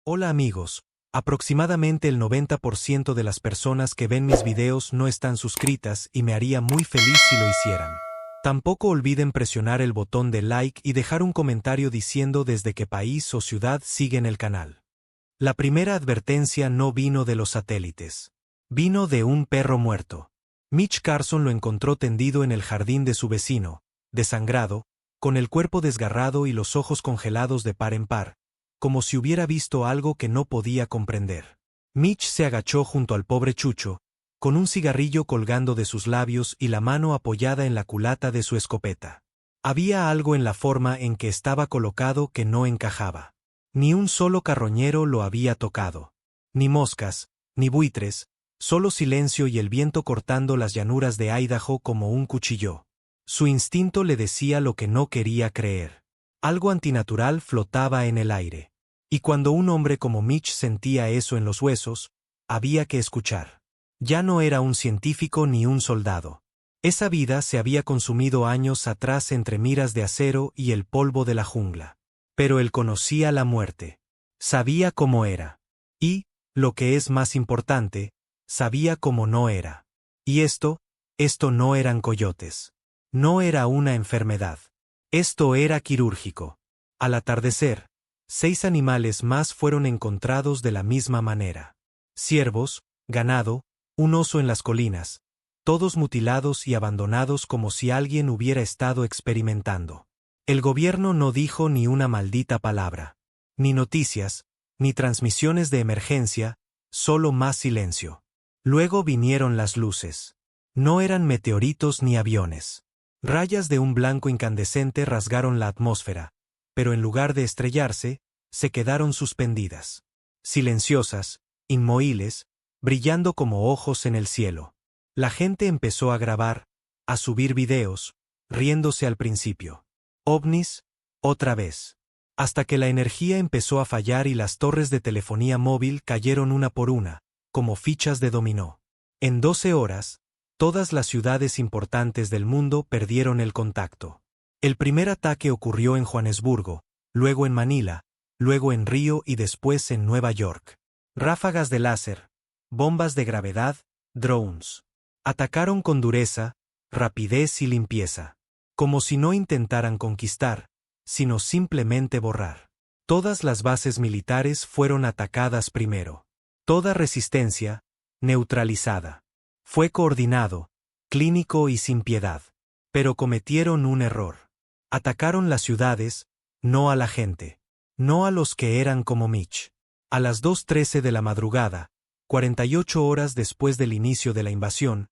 Hola amigos, aproximadamente el 90% de las personas que ven mis videos no están suscritas y me haría muy feliz si lo hicieran. Tampoco olviden presionar el botón de like y dejar un comentario diciendo desde qué país o ciudad siguen el canal. La primera advertencia no vino de los satélites. Vino de un perro muerto. Mitch Carson lo encontró tendido en el jardín de su vecino, desangrado, con el cuerpo desgarrado y los ojos congelados de par en par, como si hubiera visto algo que no podía comprender. Mitch se agachó junto al pobre Chucho, con un cigarrillo colgando de sus labios y la mano apoyada en la culata de su escopeta. Había algo en la forma en que estaba colocado que no encajaba. Ni un solo carroñero lo había tocado. Ni moscas, ni buitres, solo silencio y el viento cortando las llanuras de Idaho como un cuchillo. Su instinto le decía lo que no quería creer. Algo antinatural flotaba en el aire. Y cuando un hombre como Mitch sentía eso en los huesos, había que escuchar. Ya no era un científico ni un soldado. Esa vida se había consumido años atrás entre miras de acero y el polvo de la jungla. Pero él conocía la muerte. Sabía cómo era. Y, lo que es más importante, sabía cómo no era. Y esto no eran coyotes. No era una enfermedad. Esto era quirúrgico. Al atardecer, 6 animales más fueron encontrados de la misma manera. Ciervos, ganado, un oso en las colinas, todos mutilados y abandonados como si alguien hubiera estado experimentando. El gobierno no dijo ni una maldita palabra. Ni noticias, ni transmisiones de emergencia, solo más silencio. Luego vinieron las luces. No eran meteoritos ni aviones. Rayas de un blanco incandescente rasgaron la atmósfera, pero en lugar de estrellarse, se quedaron suspendidas. Silenciosas, inmóviles, brillando como ojos en el cielo. La gente empezó a grabar, a subir videos, riéndose al principio. OVNIs, otra vez. Hasta que la energía empezó a fallar y las torres de telefonía móvil cayeron una por una, como fichas de dominó. En 12 horas, todas las ciudades importantes del mundo perdieron el contacto. El primer ataque ocurrió en Johannesburgo, luego en Manila, luego en Río y después en Nueva York. Ráfagas de láser, bombas de gravedad, drones. Atacaron con dureza, rapidez y limpieza. Como si no intentaran conquistar, sino simplemente borrar. Todas las bases militares fueron atacadas primero. Toda resistencia, neutralizada. Fue coordinado, clínico y sin piedad. Pero cometieron un error. Atacaron las ciudades, no a la gente. No a los que eran como Mitch. A las 2:13 de la madrugada, 48 horas después del inicio de la invasión,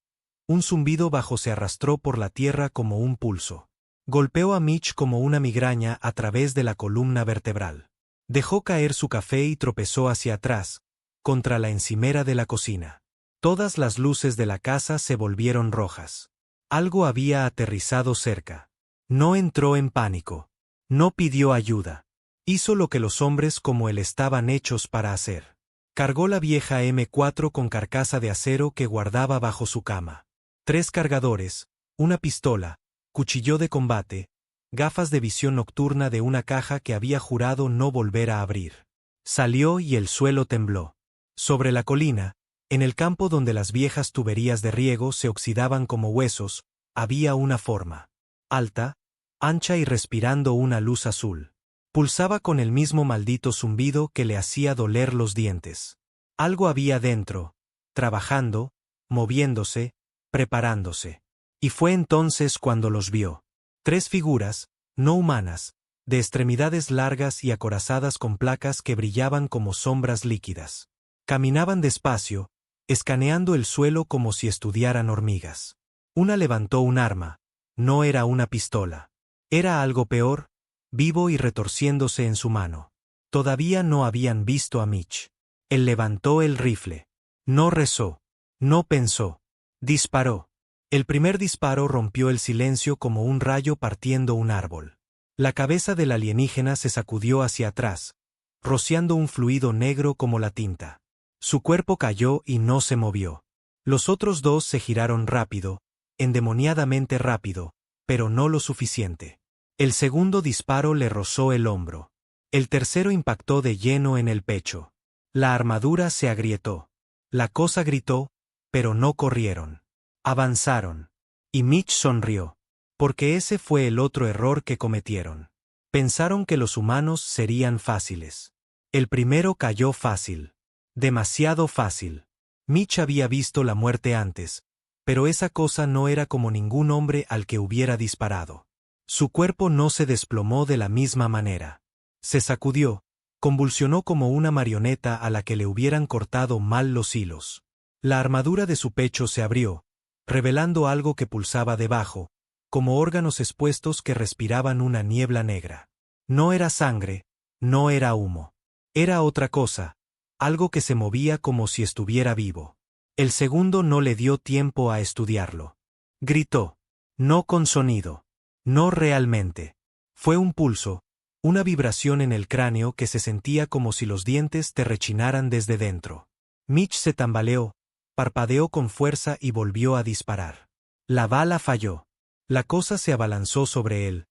un zumbido bajo se arrastró por la tierra como un pulso. Golpeó a Mitch como una migraña a través de la columna vertebral. Dejó caer su café y tropezó hacia atrás, contra la encimera de la cocina. Todas las luces de la casa se volvieron rojas. Algo había aterrizado cerca. No entró en pánico. No pidió ayuda. Hizo lo que los hombres como él estaban hechos para hacer. Cargó la vieja M4 con carcasa de acero que guardaba bajo su cama. 3 cargadores, una pistola, cuchillo de combate, gafas de visión nocturna de una caja que había jurado no volver a abrir. Salió y el suelo tembló. Sobre la colina, en el campo donde las viejas tuberías de riego se oxidaban como huesos, había una forma. Alta, ancha y respirando una luz azul. Pulsaba con el mismo maldito zumbido que le hacía doler los dientes. Algo había dentro, trabajando, moviéndose, preparándose. Y fue entonces cuando los vio. 3 figuras, no humanas, de extremidades largas y acorazadas con placas que brillaban como sombras líquidas. Caminaban despacio, escaneando el suelo como si estudiaran hormigas. Una levantó un arma. No era una pistola. Era algo peor, vivo y retorciéndose en su mano. Todavía no habían visto a Mitch. Él levantó el rifle. No rezó. No pensó. Disparó. El primer disparo rompió el silencio como un rayo partiendo un árbol. La cabeza del alienígena se sacudió hacia atrás, rociando un fluido negro como la tinta. Su cuerpo cayó y no se movió. Los otros 2 se giraron rápido, endemoniadamente rápido, pero no lo suficiente. El segundo disparo le rozó el hombro. El tercero impactó de lleno en el pecho. La armadura se agrietó. La cosa gritó, pero no corrieron. Avanzaron. Y Mitch sonrió. Porque ese fue el otro error que cometieron. Pensaron que los humanos serían fáciles. El primero cayó fácil. Demasiado fácil. Mitch había visto la muerte antes, pero esa cosa no era como ningún hombre al que hubiera disparado. Su cuerpo no se desplomó de la misma manera. Se sacudió, convulsionó como una marioneta a la que le hubieran cortado mal los hilos. La armadura de su pecho se abrió, revelando algo que pulsaba debajo, como órganos expuestos que respiraban una niebla negra. No era sangre, no era humo. Era otra cosa, algo que se movía como si estuviera vivo. El segundo no le dio tiempo a estudiarlo. Gritó. No con sonido. No realmente. Fue un pulso, una vibración en el cráneo que se sentía como si los dientes te rechinaran desde dentro. Mitch se tambaleó, parpadeó con fuerza y volvió a disparar. La bala falló. La cosa se abalanzó sobre él.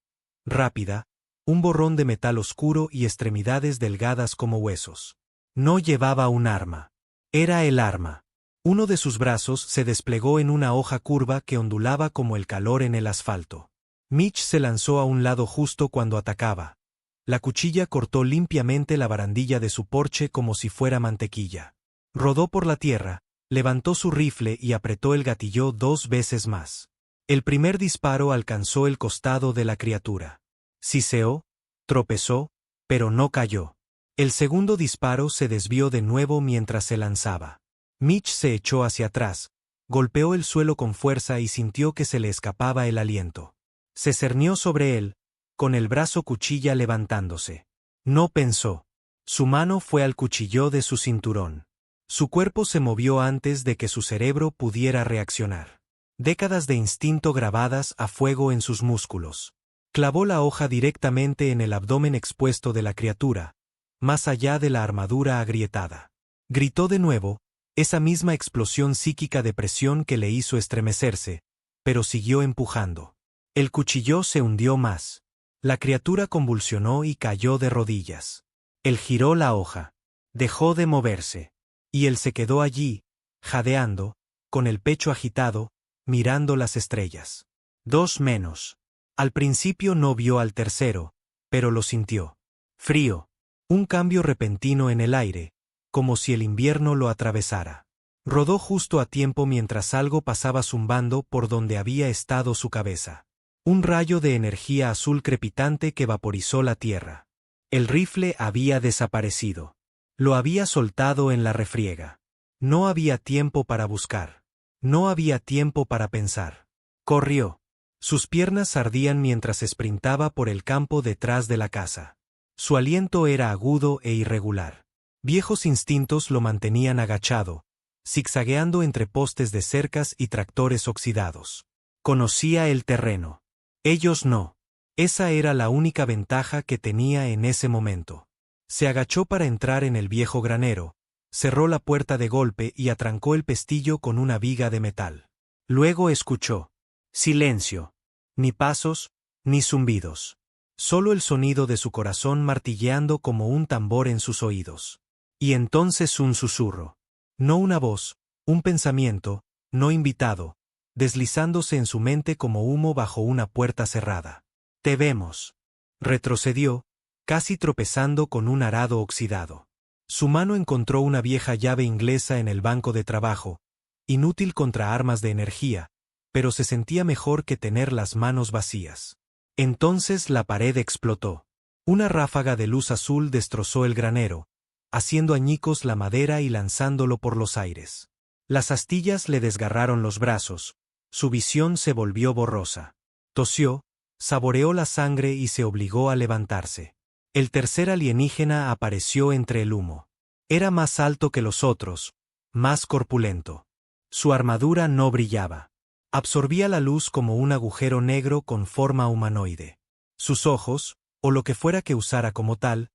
Rápida, un borrón de metal oscuro y extremidades delgadas como huesos. No llevaba un arma. Era el arma. Uno de sus brazos se desplegó en una hoja curva que ondulaba como el calor en el asfalto. Mitch se lanzó a un lado justo cuando atacaba. La cuchilla cortó limpiamente la barandilla de su porche como si fuera mantequilla. Rodó por la tierra, levantó su rifle y apretó el gatillo 2 veces más. El primer disparo alcanzó el costado de la criatura. Siseó, tropezó, pero no cayó. El segundo disparo se desvió de nuevo mientras se lanzaba. Mitch se echó hacia atrás, golpeó el suelo con fuerza y sintió que se le escapaba el aliento. Se cernió sobre él, con el brazo cuchilla levantándose. No pensó. Su mano fue al cuchillo de su cinturón. Su cuerpo se movió antes de que su cerebro pudiera reaccionar. Décadas de instinto grabadas a fuego en sus músculos. Clavó la hoja directamente en el abdomen expuesto de la criatura, más allá de la armadura agrietada. Gritó de nuevo, esa misma explosión psíquica de presión que le hizo estremecerse, pero siguió empujando. El cuchillo se hundió más. La criatura convulsionó y cayó de rodillas. Él giró la hoja. Dejó de moverse. Y él se quedó allí, jadeando, con el pecho agitado, mirando las estrellas. 2 menos. Al principio no vio al tercero, pero lo sintió. Frío. Un cambio repentino en el aire, como si el invierno lo atravesara. Rodó justo a tiempo mientras algo pasaba zumbando por donde había estado su cabeza. Un rayo de energía azul crepitante que vaporizó la tierra. El rifle había desaparecido. Lo había soltado en la refriega. No había tiempo para buscar. No había tiempo para pensar. Corrió. Sus piernas ardían mientras esprintaba por el campo detrás de la casa. Su aliento era agudo e irregular. Viejos instintos lo mantenían agachado, zigzagueando entre postes de cercas y tractores oxidados. Conocía el terreno. Ellos no. Esa era la única ventaja que tenía en ese momento. Se agachó para entrar en el viejo granero, cerró la puerta de golpe y atrancó el pestillo con una viga de metal. Luego escuchó. Silencio. Ni pasos, ni zumbidos. Solo el sonido de su corazón martilleando como un tambor en sus oídos. Y entonces un susurro. No una voz, un pensamiento, no invitado, deslizándose en su mente como humo bajo una puerta cerrada. Te vemos. Retrocedió, casi tropezando con un arado oxidado. Su mano encontró una vieja llave inglesa en el banco de trabajo, inútil contra armas de energía, pero se sentía mejor que tener las manos vacías. Entonces la pared explotó. Una ráfaga de luz azul destrozó el granero, haciendo añicos la madera y lanzándolo por los aires. Las astillas le desgarraron los brazos, su visión se volvió borrosa. Tosió, saboreó la sangre y se obligó a levantarse. El tercer alienígena apareció entre el humo. Era más alto que los otros, más corpulento. Su armadura no brillaba. Absorbía la luz como un agujero negro con forma humanoide. Sus ojos, o lo que fuera que usara como tal,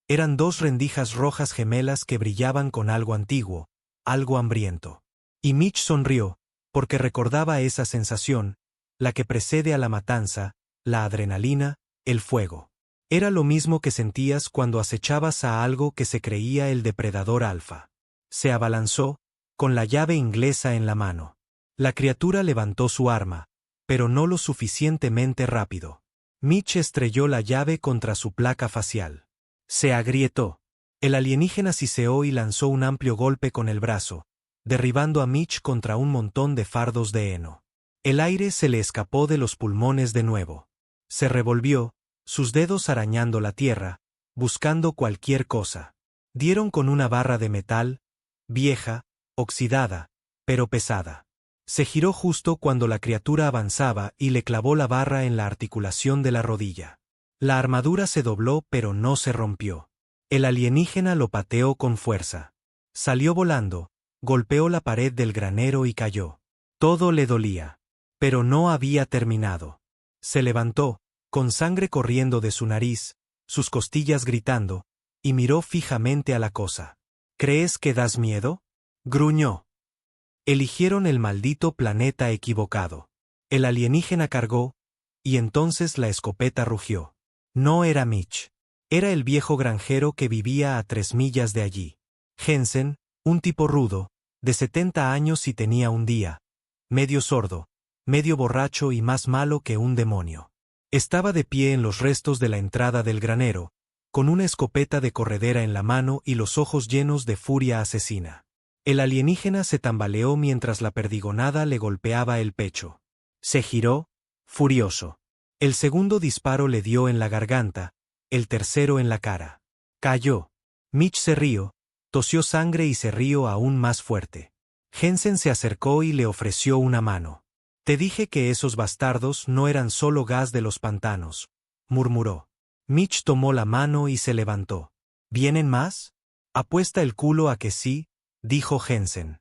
eran 2 rendijas rojas gemelas que brillaban con algo antiguo, algo hambriento. Y Mitch sonrió, porque recordaba esa sensación, la que precede a la matanza, la adrenalina, el fuego. Era lo mismo que sentías cuando acechabas a algo que se creía el depredador alfa. Se abalanzó, con la llave inglesa en la mano. La criatura levantó su arma, pero no lo suficientemente rápido. Mitch estrelló la llave contra su placa facial. Se agrietó. El alienígena siseó y lanzó un amplio golpe con el brazo, derribando a Mitch contra un montón de fardos de heno. El aire se le escapó de los pulmones de nuevo. Se revolvió, sus dedos arañando la tierra, buscando cualquier cosa. Dieron con una barra de metal, vieja, oxidada, pero pesada. Se giró justo cuando la criatura avanzaba y le clavó la barra en la articulación de la rodilla. La armadura se dobló pero no se rompió. El alienígena lo pateó con fuerza. Salió volando, golpeó la pared del granero y cayó. Todo le dolía. Pero no había terminado. Se levantó, con sangre corriendo de su nariz, sus costillas gritando, y miró fijamente a la cosa. ¿Crees que das miedo? Gruñó. Eligieron el maldito planeta equivocado. El alienígena cargó, y entonces la escopeta rugió. No era Mitch. Era el viejo granjero que vivía a 3 millas de allí. Jensen, un tipo rudo, de 70 años y tenía un día, medio sordo, medio borracho y más malo que un demonio. Estaba de pie en los restos de la entrada del granero, con una escopeta de corredera en la mano y los ojos llenos de furia asesina. El alienígena se tambaleó mientras la perdigonada le golpeaba el pecho. Se giró, furioso. El segundo disparo le dio en la garganta, el tercero en la cara. Cayó. Mitch se rió, tosió sangre y se rió aún más fuerte. Jensen se acercó y le ofreció una mano. Te dije que esos bastardos no eran solo gas de los pantanos, murmuró. Mitch tomó la mano y se levantó. ¿Vienen más? Apuesta el culo a que sí, dijo Jensen.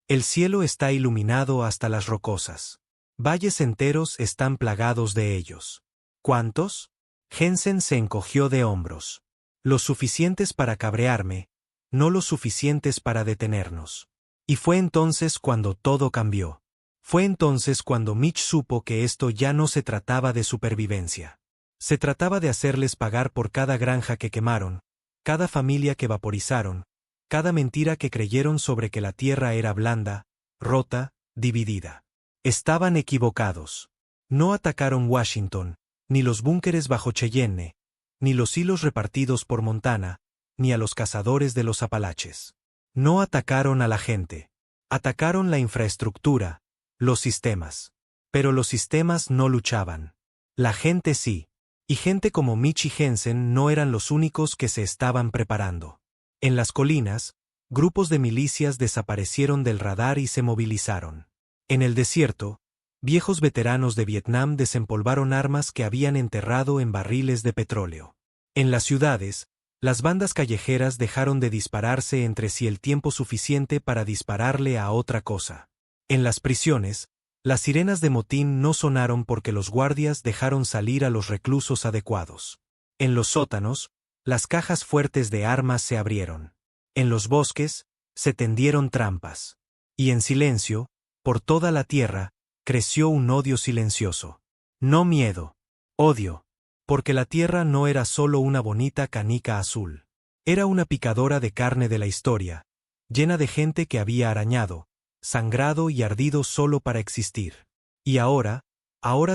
El cielo está iluminado hasta las rocosas. Valles enteros están plagados de ellos. ¿Cuántos? Jensen se encogió de hombros. Los suficientes para cabrearme, no los suficientes para detenernos. Y fue entonces cuando todo cambió. Fue entonces cuando Mitch supo que esto ya no se trataba de supervivencia. Se trataba de hacerles pagar por cada granja que quemaron, cada familia que vaporizaron, cada mentira que creyeron sobre que la tierra era blanda, rota, dividida. Estaban equivocados. No atacaron Washington, ni los búnkeres bajo Cheyenne, ni los hilos repartidos por Montana, ni a los cazadores de los Apalaches. No atacaron a la gente. Atacaron la infraestructura, los sistemas. Pero los sistemas no luchaban. La gente sí. Y gente como Mitch y Jensen no eran los únicos que se estaban preparando. En las colinas, grupos de milicias desaparecieron del radar y se movilizaron. En el desierto, viejos veteranos de Vietnam desempolvaron armas que habían enterrado en barriles de petróleo. En las ciudades, las bandas callejeras dejaron de dispararse entre sí el tiempo suficiente para dispararle a otra cosa. En las prisiones, las sirenas de motín no sonaron porque los guardias dejaron salir a los reclusos adecuados. En los sótanos, las cajas fuertes de armas se abrieron. En los bosques, se tendieron trampas. Y en silencio, por toda la tierra, creció un odio silencioso. No miedo. Odio. Porque la tierra no era solo una bonita canica azul. Era una picadora de carne de la historia, llena de gente que había arañado, sangrado y ardido solo para existir. Y ahora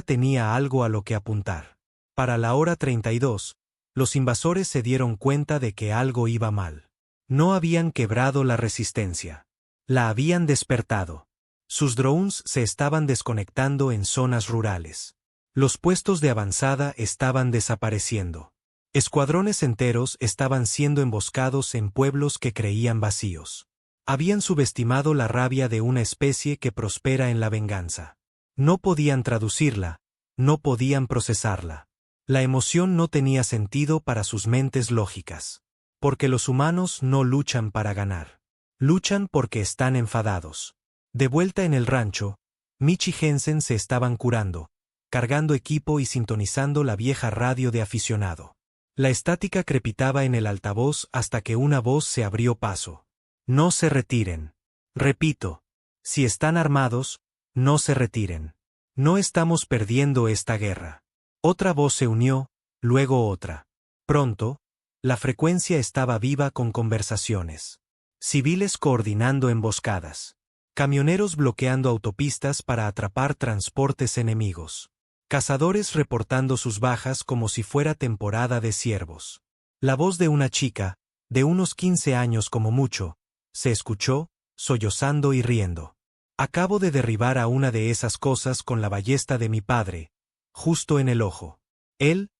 tenía algo a lo que apuntar. Para la hora 32, los invasores se dieron cuenta de que algo iba mal. No habían quebrado la resistencia. La habían despertado. Sus drones se estaban desconectando en zonas rurales. Los puestos de avanzada estaban desapareciendo. Escuadrones enteros estaban siendo emboscados en pueblos que creían vacíos. Habían subestimado la rabia de una especie que prospera en la venganza. No podían traducirla, no podían procesarla. La emoción no tenía sentido para sus mentes lógicas. Porque los humanos no luchan para ganar. Luchan porque están enfadados. De vuelta en el rancho, Mitch y Jensen se estaban curando, cargando equipo y sintonizando la vieja radio de aficionado. La estática crepitaba en el altavoz hasta que una voz se abrió paso. No se retiren. Repito, si están armados, no se retiren. No estamos perdiendo esta guerra. Otra voz se unió, luego otra. Pronto, la frecuencia estaba viva con conversaciones. Civiles coordinando emboscadas. Camioneros bloqueando autopistas para atrapar transportes enemigos. Cazadores reportando sus bajas como si fuera temporada de ciervos. La voz de una chica, de unos 15 años como mucho, se escuchó, sollozando y riendo. Acabo de derribar a una de esas cosas con la ballesta de mi padre, justo en el ojo. Él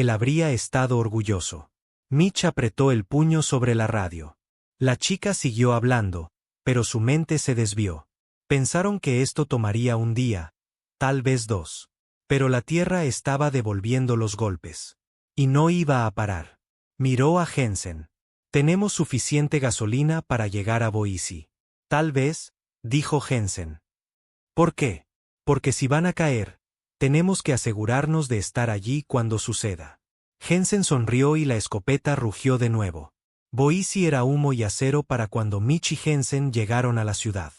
habría estado orgulloso. Mitch apretó el puño sobre la radio. La chica siguió hablando, pero su mente se desvió. Pensaron que esto tomaría un día, tal vez dos. Pero la tierra estaba devolviendo los golpes. Y no iba a parar. Miró a Jensen. Tenemos suficiente gasolina para llegar a Boise. Tal vez, dijo Jensen. ¿Por qué? Porque si van a caer, tenemos que asegurarnos de estar allí cuando suceda. Jensen sonrió y la escopeta rugió de nuevo. Boise era humo y acero para cuando Mitch y Jensen llegaron a la ciudad.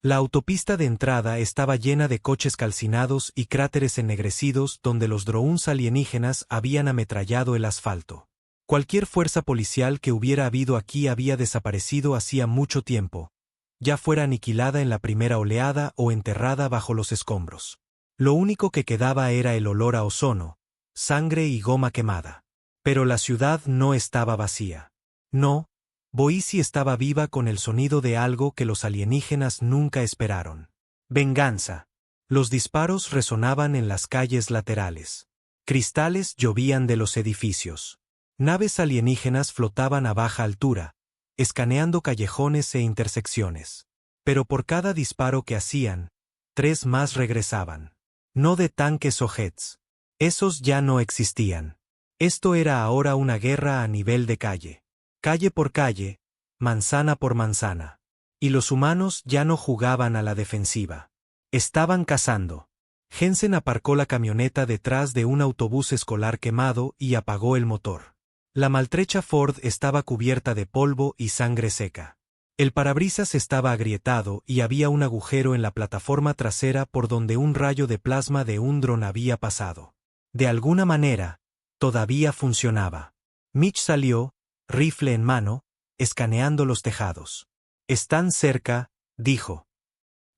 La autopista de entrada estaba llena de coches calcinados y cráteres ennegrecidos donde los drones alienígenas habían ametrallado el asfalto. Cualquier fuerza policial que hubiera habido aquí había desaparecido hacía mucho tiempo, ya fuera aniquilada en la primera oleada o enterrada bajo los escombros. Lo único que quedaba era el olor a ozono, sangre y goma quemada. Pero la ciudad no estaba vacía. No, Boise estaba viva con el sonido de algo que los alienígenas nunca esperaron. Venganza. Los disparos resonaban en las calles laterales. Cristales llovían de los edificios. Naves alienígenas flotaban a baja altura, escaneando callejones e intersecciones. Pero por cada disparo que hacían, 3 más regresaban. No de tanques o jets. Esos ya no existían. Esto era ahora una guerra a nivel de calle. Calle por calle, manzana por manzana. Y los humanos ya no jugaban a la defensiva. Estaban cazando. Jensen aparcó la camioneta detrás de un autobús escolar quemado y apagó el motor. La maltrecha Ford estaba cubierta de polvo y sangre seca. El parabrisas estaba agrietado y había un agujero en la plataforma trasera por donde un rayo de plasma de un dron había pasado. De alguna manera, todavía funcionaba. Mitch salió, rifle en mano, escaneando los tejados. «Están cerca», dijo.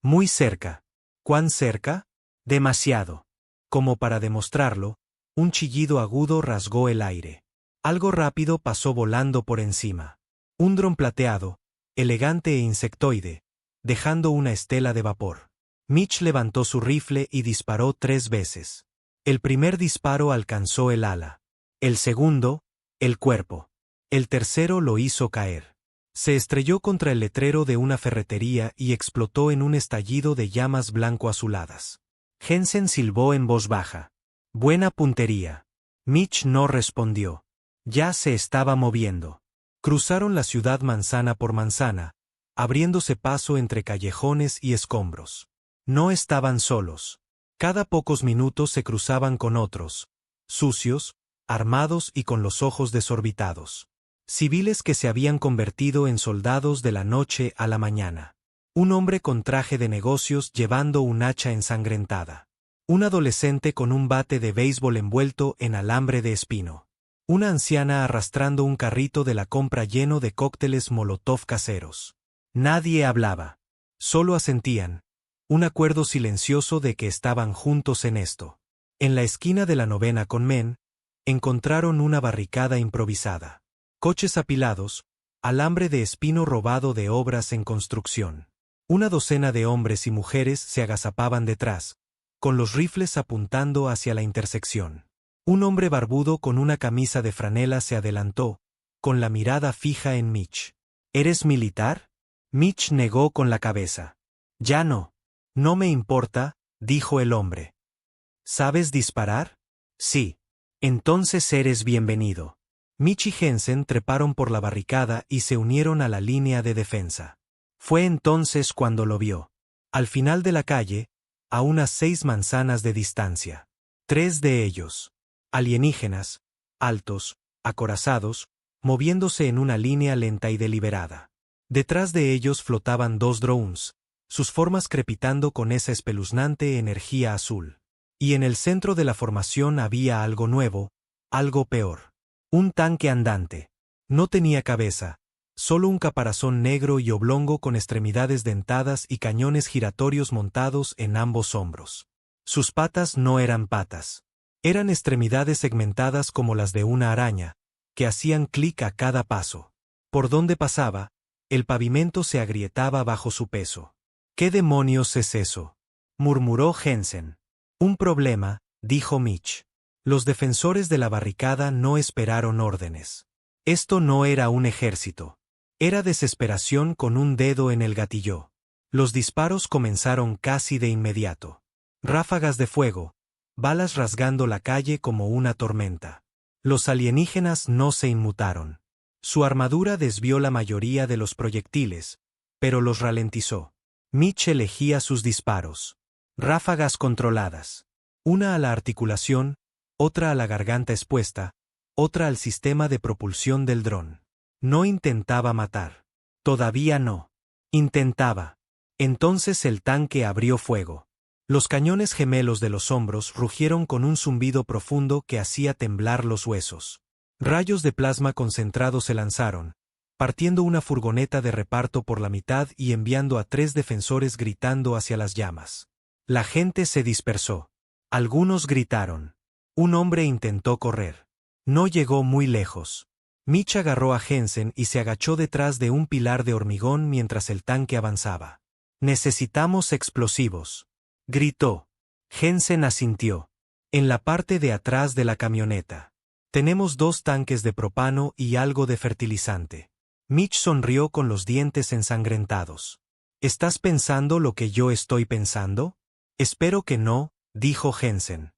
«Muy cerca». ¿Cuán cerca? Demasiado. Como para demostrarlo, un chillido agudo rasgó el aire. Algo rápido pasó volando por encima. Un dron plateado, elegante e insectoide, dejando una estela de vapor. Mitch levantó su rifle y disparó 3 veces. El primer disparo alcanzó el ala. El segundo, el cuerpo. El tercero lo hizo caer. Se estrelló contra el letrero de una ferretería y explotó en un estallido de llamas blanco-azuladas. Jensen silbó en voz baja. «Buena puntería». Mitch no respondió. Ya se estaba moviendo. Cruzaron la ciudad manzana por manzana, abriéndose paso entre callejones y escombros. No estaban solos. Cada pocos minutos se cruzaban con otros, sucios, armados y con los ojos desorbitados. Civiles que se habían convertido en soldados de la noche a la mañana. Un hombre con traje de negocios llevando un hacha ensangrentada. Un adolescente con un bate de béisbol envuelto en alambre de espino. Una anciana arrastrando un carrito de la compra lleno de cócteles Molotov caseros. Nadie hablaba. Solo asentían. Un acuerdo silencioso de que estaban juntos en esto. En la esquina de la 9ª con Men, encontraron una barricada improvisada. Coches apilados, alambre de espino robado de obras en construcción. Una docena de hombres y mujeres se agazapaban detrás, con los rifles apuntando hacia la intersección. Un hombre barbudo con una camisa de franela se adelantó, con la mirada fija en Mitch. «¿Eres militar?» Mitch negó con la cabeza. «Ya no. No me importa», dijo el hombre. «¿Sabes disparar?» «Sí. Entonces eres bienvenido». Mitch y Jensen treparon por la barricada y se unieron a la línea de defensa. Fue entonces cuando lo vio. Al final de la calle, a unas 6 manzanas de distancia. 3 de ellos. Alienígenas, altos, acorazados, moviéndose en una línea lenta y deliberada. Detrás de ellos flotaban 2 drones, sus formas crepitando con esa espeluznante energía azul. Y en el centro de la formación había algo nuevo, Algo peor. Un tanque andante. No tenía cabeza, solo un caparazón negro y oblongo con extremidades dentadas y cañones giratorios montados en ambos hombros. Sus patas no eran patas. Eran extremidades segmentadas como las de una araña, que hacían clic a cada paso. Por donde pasaba, el pavimento se agrietaba bajo su peso. ¿Qué demonios es eso?, murmuró Jensen. Un problema, dijo Mitch. Los defensores de la barricada no esperaron órdenes. Esto no era un ejército. Era desesperación con un dedo en el gatillo. Los disparos comenzaron casi de inmediato. Ráfagas de fuego, balas rasgando la calle como una tormenta. Los alienígenas no se inmutaron. Su armadura desvió la mayoría de los proyectiles, pero los ralentizó. Mitch elegía sus disparos. Ráfagas controladas. Una a la articulación, otra a la garganta expuesta, otra al sistema de propulsión del dron. No intentaba matar. Todavía no. Intentaba. Entonces el tanque abrió fuego. Los cañones gemelos de los hombros rugieron con un zumbido profundo que hacía temblar los huesos. Rayos de plasma concentrado se lanzaron, partiendo una furgoneta de reparto por la mitad y enviando a 3 defensores gritando hacia las llamas. La gente se dispersó. Algunos gritaron. Un hombre intentó correr. No llegó muy lejos. Mitch agarró a Jensen y se agachó detrás de un pilar de hormigón mientras el tanque avanzaba. «Necesitamos explosivos», gritó. Jensen asintió. En la parte de atrás de la camioneta. Tenemos 2 tanques de propano y algo de fertilizante. Mitch sonrió con los dientes ensangrentados. ¿Estás pensando lo que yo estoy pensando? Espero que no, dijo Jensen.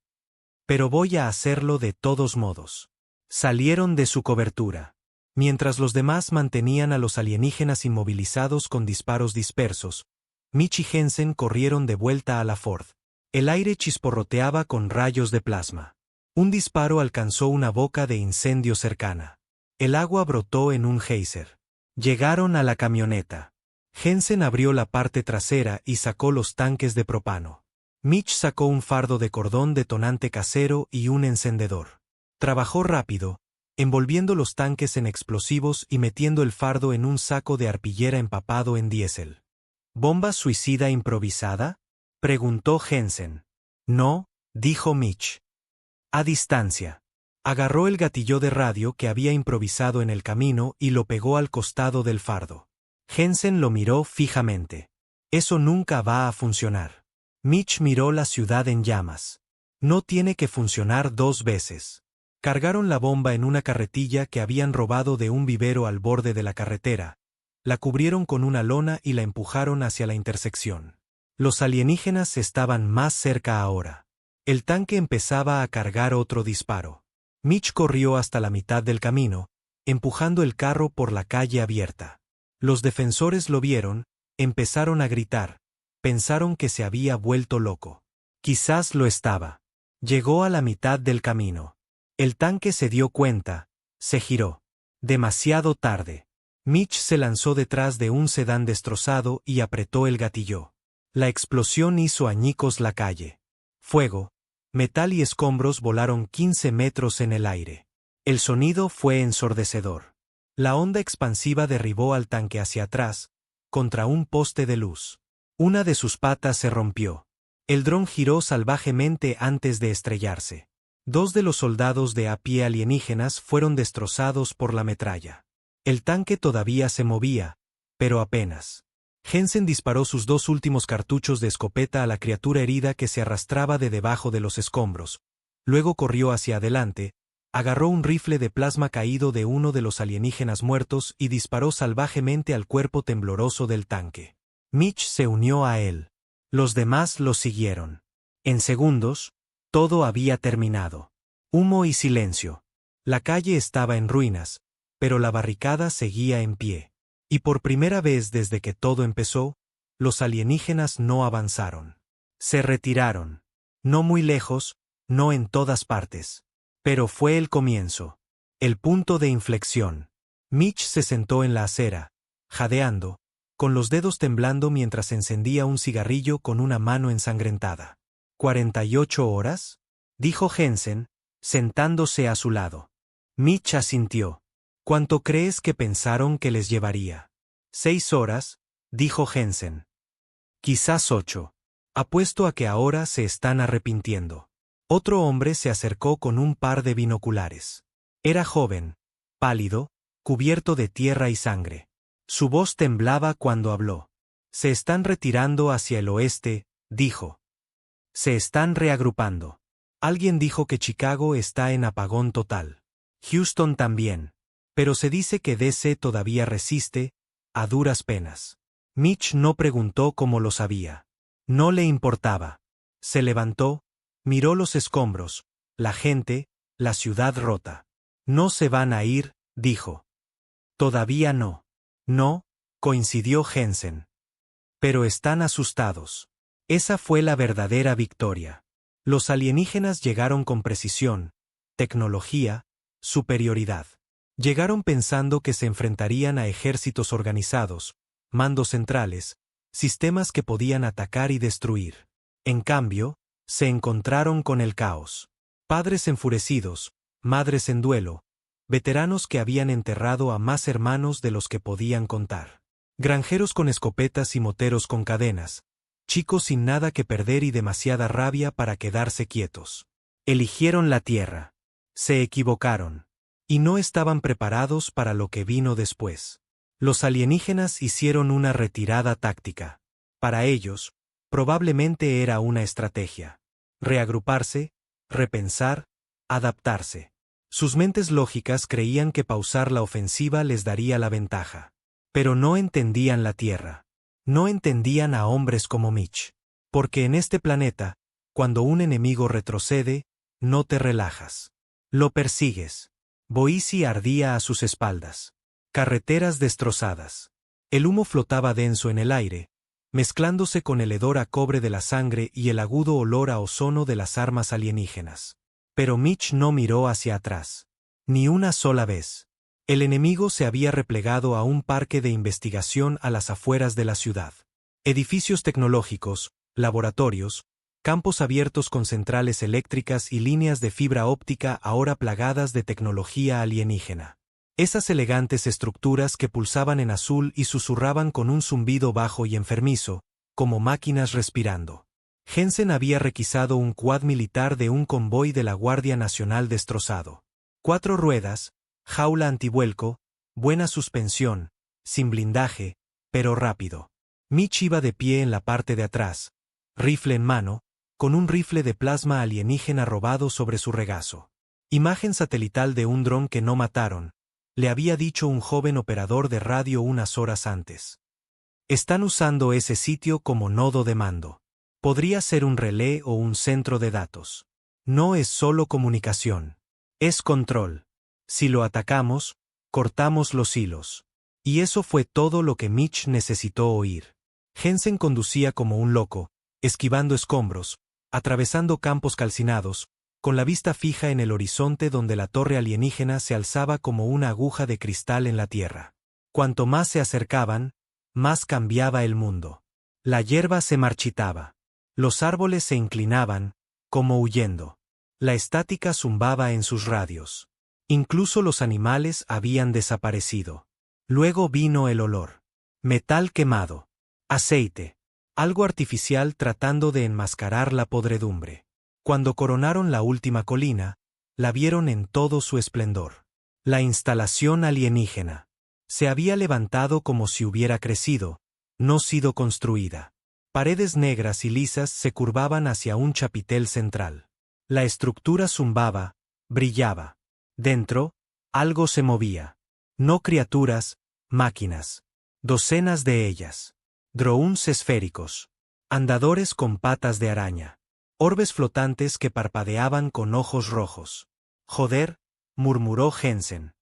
Pero voy a hacerlo de todos modos. Salieron de su cobertura. Mientras los demás mantenían a los alienígenas inmovilizados con disparos dispersos, Mitch y Jensen corrieron de vuelta a la Ford. El aire chisporroteaba con rayos de plasma. Un disparo alcanzó una boca de incendio cercana. El agua brotó en un geyser. Llegaron a la camioneta. Jensen abrió la parte trasera y sacó los tanques de propano. Mitch sacó un fardo de cordón detonante casero y un encendedor. Trabajó rápido, envolviendo los tanques en explosivos y metiendo el fardo en un saco de arpillera empapado en diésel. ¿Bomba suicida improvisada?, preguntó Jensen. No, dijo Mitch. A distancia. Agarró el gatillo de radio que había improvisado en el camino y lo pegó al costado del fardo. Jensen lo miró fijamente. Eso nunca va a funcionar. Mitch miró la ciudad en llamas. No tiene que funcionar 2 veces. Cargaron la bomba en una carretilla que habían robado de un vivero al borde de la carretera. La cubrieron con una lona y la empujaron hacia la intersección. Los alienígenas estaban más cerca ahora. El tanque empezaba a cargar otro disparo. Mitch corrió hasta la mitad del camino, empujando el carro por la calle abierta. Los defensores lo vieron, empezaron a gritar, pensaron que se había vuelto loco. Quizás lo estaba. Llegó a la mitad del camino. El tanque se dio cuenta, se giró. Demasiado tarde. Mitch se lanzó detrás de un sedán destrozado y apretó el gatillo. La explosión hizo añicos la calle. Fuego, metal y escombros volaron 15 metros en el aire. El sonido fue ensordecedor. La onda expansiva derribó al tanque hacia atrás, contra un poste de luz. Una de sus patas se rompió. El dron giró salvajemente antes de estrellarse. 2 de los soldados de a pie alienígenas fueron destrozados por la metralla. El tanque todavía se movía, pero apenas. Jensen disparó sus 2 últimos cartuchos de escopeta a la criatura herida que se arrastraba de debajo de los escombros. Luego corrió hacia adelante, agarró un rifle de plasma caído de uno de los alienígenas muertos y disparó salvajemente al cuerpo tembloroso del tanque. Mitch se unió a él. Los demás lo siguieron. En segundos, todo había terminado. Humo y silencio. La calle estaba en ruinas, pero la barricada seguía en pie. Y por primera vez desde que todo empezó, los alienígenas no avanzaron. Se retiraron. No muy lejos, no en todas partes. Pero fue el comienzo. El punto de inflexión. Mitch se sentó en la acera, jadeando, con los dedos temblando mientras encendía un cigarrillo con una mano ensangrentada. ¿48 horas?, dijo Jensen, sentándose a su lado. Mitch asintió. ¿Cuánto crees que pensaron que les llevaría? 6 horas, dijo Jensen. Quizás 8. Apuesto a que ahora se están arrepintiendo. Otro hombre se acercó con un par de binoculares. Era joven, pálido, cubierto de tierra y sangre. Su voz temblaba cuando habló. Se están retirando hacia el oeste, dijo. Se están reagrupando. Alguien dijo que Chicago está en apagón total. Houston también. Pero se dice que DC todavía resiste, a duras penas. Mitch no preguntó cómo lo sabía. No le importaba. Se levantó, miró los escombros, la gente, la ciudad rota. No se van a ir, dijo. Todavía no. No, coincidió Jensen. Pero están asustados. Esa fue la verdadera victoria. Los alienígenas llegaron con precisión, tecnología, superioridad. Llegaron pensando que se enfrentarían a ejércitos organizados, mandos centrales, sistemas que podían atacar y destruir. En cambio, se encontraron con el caos. Padres enfurecidos, madres en duelo, veteranos que habían enterrado a más hermanos de los que podían contar. Granjeros con escopetas y moteros con cadenas, chicos sin nada que perder y demasiada rabia para quedarse quietos. Eligieron la tierra. Se equivocaron. Y no estaban preparados para lo que vino después. Los alienígenas hicieron una retirada táctica. Para ellos, probablemente era una estrategia. Reagruparse, repensar, adaptarse. Sus mentes lógicas creían que pausar la ofensiva les daría la ventaja. Pero no entendían la Tierra. No entendían a hombres como Mitch. Porque en este planeta, cuando un enemigo retrocede, no te relajas. Lo persigues. Boise ardía a sus espaldas. Carreteras destrozadas. El humo flotaba denso en el aire, mezclándose con el hedor a cobre de la sangre y el agudo olor a ozono de las armas alienígenas. Pero Mitch no miró hacia atrás. Ni una sola vez. El enemigo se había replegado a un parque de investigación a las afueras de la ciudad. Edificios tecnológicos, laboratorios, campos abiertos con centrales eléctricas y líneas de fibra óptica ahora plagadas de tecnología alienígena. Esas elegantes estructuras que pulsaban en azul y susurraban con un zumbido bajo y enfermizo, como máquinas respirando. Jensen había requisado un quad militar de un convoy de la Guardia Nacional destrozado. 4 ruedas, jaula antivuelco, buena suspensión, sin blindaje, pero rápido. Mitch iba de pie en la parte de atrás, rifle en mano, con un rifle de plasma alienígena robado sobre su regazo. Imagen satelital de un dron que no mataron, le había dicho un joven operador de radio unas horas antes. Están usando ese sitio como nodo de mando. Podría ser un relé o un centro de datos. No es solo comunicación. Es control. Si lo atacamos, cortamos los hilos. Y eso fue todo lo que Mitch necesitó oír. Jensen conducía como un loco, esquivando escombros, atravesando campos calcinados, con la vista fija en el horizonte donde la torre alienígena se alzaba como una aguja de cristal en la tierra. Cuanto más se acercaban, más cambiaba el mundo. La hierba se marchitaba. Los árboles se inclinaban, como huyendo. La estática zumbaba en sus radios. Incluso los animales habían desaparecido. Luego vino el olor. Metal quemado. Aceite. Algo artificial tratando de enmascarar la podredumbre. Cuando coronaron la última colina, la vieron en todo su esplendor. La instalación alienígena. Se había levantado como si hubiera crecido, no sido construida. Paredes negras y lisas se curvaban hacia un chapitel central. La estructura zumbaba, brillaba. Dentro, algo se movía. No criaturas, máquinas. Docenas de ellas. Drones esféricos. Andadores con patas de araña. Orbes flotantes que parpadeaban con ojos rojos. Joder, murmuró Jensen.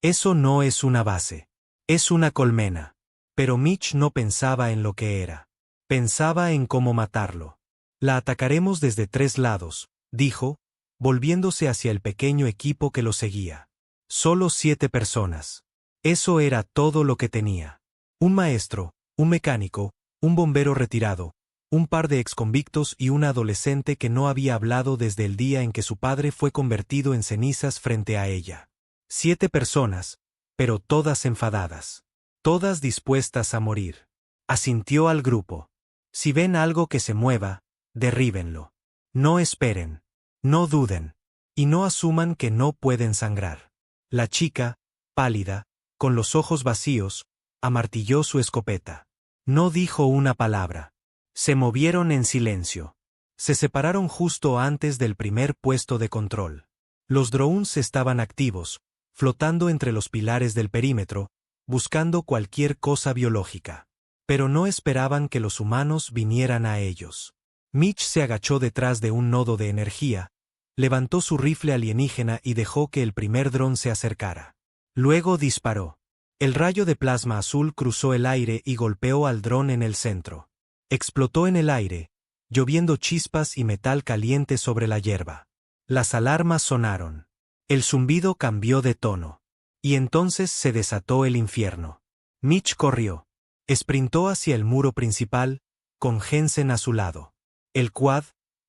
Eso no es una base. Es una colmena. Pero Mitch no pensaba en lo que era. Pensaba en cómo matarlo. La atacaremos desde 3 lados, dijo, volviéndose hacia el pequeño equipo que lo seguía. Solo 7 personas. Eso era todo lo que tenía. Un maestro, un mecánico, un bombero retirado, Un par de exconvictos y una adolescente que no había hablado desde el día en que su padre fue convertido en cenizas frente a ella. 7 personas, pero todas enfadadas. Todas dispuestas a morir. Asintió al grupo. Si ven algo que se mueva, derríbenlo. No esperen. No duden. Y no asuman que no pueden sangrar. La chica, pálida, con los ojos vacíos, amartilló su escopeta. No dijo una palabra. Se movieron en silencio. Se separaron justo antes del primer puesto de control. Los drones estaban activos, flotando entre los pilares del perímetro, buscando cualquier cosa biológica. Pero no esperaban que los humanos vinieran a ellos. Mitch se agachó detrás de un nodo de energía, levantó su rifle alienígena y dejó que el primer dron se acercara. Luego disparó. El rayo de plasma azul cruzó el aire y golpeó al dron en el centro. Explotó en el aire, lloviendo chispas y metal caliente sobre la hierba. Las alarmas sonaron. El zumbido cambió de tono. Y entonces se desató el infierno. Mitch corrió. Esprintó hacia el muro principal, con Jensen a su lado. El quad,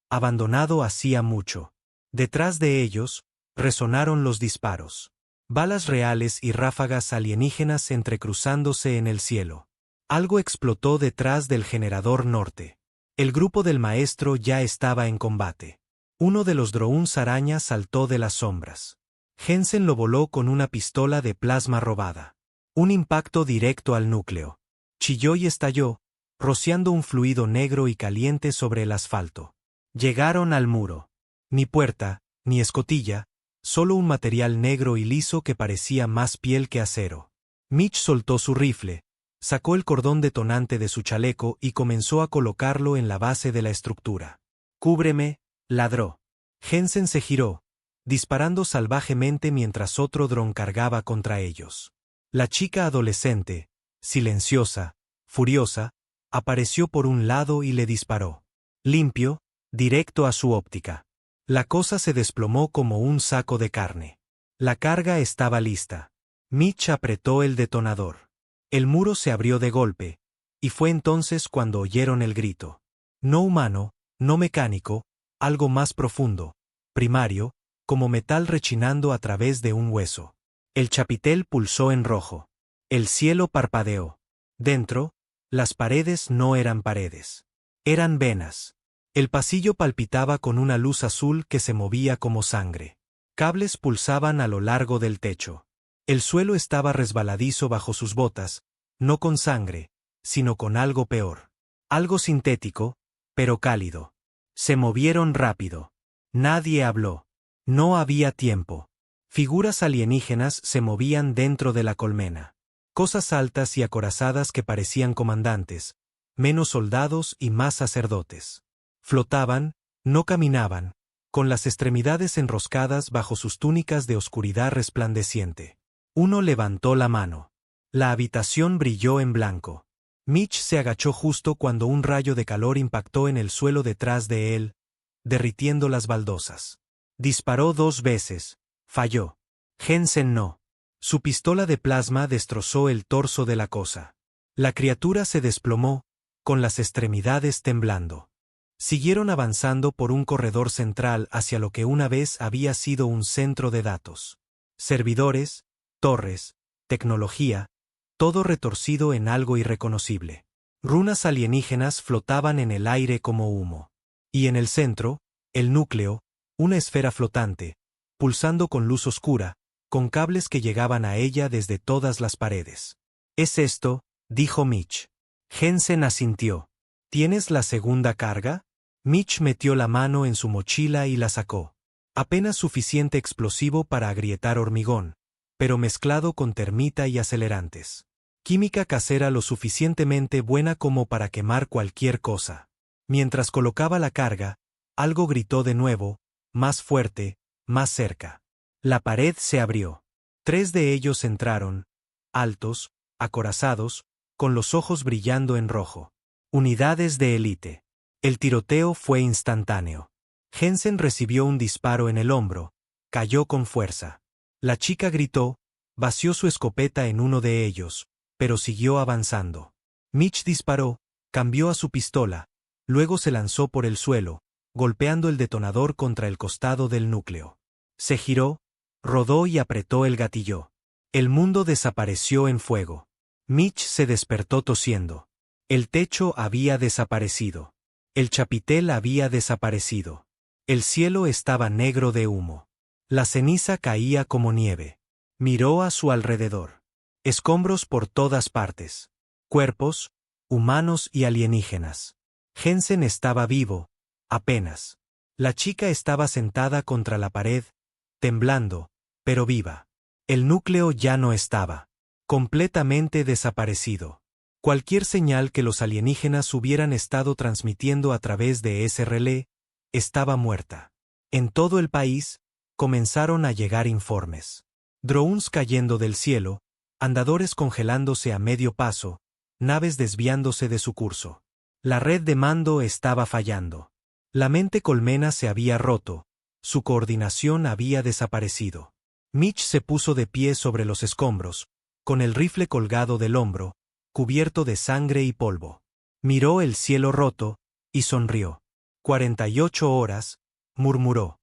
abandonado hacía mucho. Detrás de ellos, resonaron los disparos. Balas reales y ráfagas alienígenas entrecruzándose en el cielo. Algo explotó detrás del generador norte. El grupo del maestro ya estaba en combate. Uno de los drones araña saltó de las sombras. Jensen lo voló con una pistola de plasma robada. Un impacto directo al núcleo. Chilló y estalló, rociando un fluido negro y caliente sobre el asfalto. Llegaron al muro. Ni puerta, ni escotilla, solo un material negro y liso que parecía más piel que acero. Mitch soltó su rifle, sacó el cordón detonante de su chaleco y comenzó a colocarlo en la base de la estructura. «Cúbreme», ladró. Jensen se giró, disparando salvajemente mientras otro dron cargaba contra ellos. La chica adolescente, silenciosa, furiosa, apareció por un lado y le disparó. Limpio, directo a su óptica. La cosa se desplomó como un saco de carne. La carga estaba lista. Mitch apretó el detonador. El muro se abrió de golpe, y fue entonces cuando oyeron el grito. No humano, no mecánico, algo más profundo, primario, como metal rechinando a través de un hueso. El chapitel pulsó en rojo. El cielo parpadeó. Dentro, las paredes no eran paredes. Eran venas. El pasillo palpitaba con una luz azul que se movía como sangre. Cables pulsaban a lo largo del techo. El suelo estaba resbaladizo bajo sus botas, no con sangre, sino con algo peor. Algo sintético, pero cálido. Se movieron rápido. Nadie habló. No había tiempo. Figuras alienígenas se movían dentro de la colmena. Cosas altas y acorazadas que parecían comandantes, menos soldados y más sacerdotes. Flotaban, no caminaban, con las extremidades enroscadas bajo sus túnicas de oscuridad resplandeciente. Uno levantó la mano. La habitación brilló en blanco. Mitch se agachó justo cuando un rayo de calor impactó en el suelo detrás de él, derritiendo las baldosas. Disparó 2 veces. Falló. Jensen no. Su pistola de plasma destrozó el torso de la cosa. La criatura se desplomó, con las extremidades temblando. Siguieron avanzando por un corredor central hacia lo que una vez había sido un centro de datos. Servidores, torres, tecnología, todo retorcido en algo irreconocible. Runas alienígenas flotaban en el aire como humo. Y en el centro, el núcleo, una esfera flotante, pulsando con luz oscura, con cables que llegaban a ella desde todas las paredes. «¿Es esto?», dijo Mitch. Jensen asintió. «¿Tienes la segunda carga?». Mitch metió la mano en su mochila y la sacó. Apenas suficiente explosivo para agrietar hormigón, pero mezclado con termita y acelerantes. Química casera lo suficientemente buena como para quemar cualquier cosa. Mientras colocaba la carga, algo gritó de nuevo, más fuerte, más cerca. La pared se abrió. 3 de ellos entraron, altos, acorazados, con los ojos brillando en rojo. Unidades de élite. El tiroteo fue instantáneo. Jensen recibió un disparo en el hombro, cayó con fuerza. La chica gritó, vació su escopeta en uno de ellos, pero siguió avanzando. Mitch disparó, cambió a su pistola, Luego se lanzó por el suelo, golpeando el detonador contra el costado del núcleo. Se giró, rodó y apretó el gatillo. El mundo desapareció en fuego. Mitch se despertó tosiendo. El techo había desaparecido. El chapitel había desaparecido. El cielo estaba negro de humo. La ceniza caía como nieve. Miró a su alrededor. Escombros por todas partes. Cuerpos, humanos y alienígenas. Jensen estaba vivo, apenas. La chica estaba sentada contra la pared, temblando, pero viva. El núcleo ya no estaba. Completamente desaparecido. Cualquier señal que los alienígenas hubieran estado transmitiendo a través de ese relé, estaba muerta. En todo el país, comenzaron a llegar informes. Drones cayendo del cielo, andadores congelándose a medio paso, naves desviándose de su curso. La red de mando estaba fallando. La mente colmena se había roto, su coordinación había desaparecido. Mitch se puso de pie sobre los escombros, con el rifle colgado del hombro, cubierto de sangre y polvo. Miró el cielo roto, y sonrió. 48 horas, murmuró.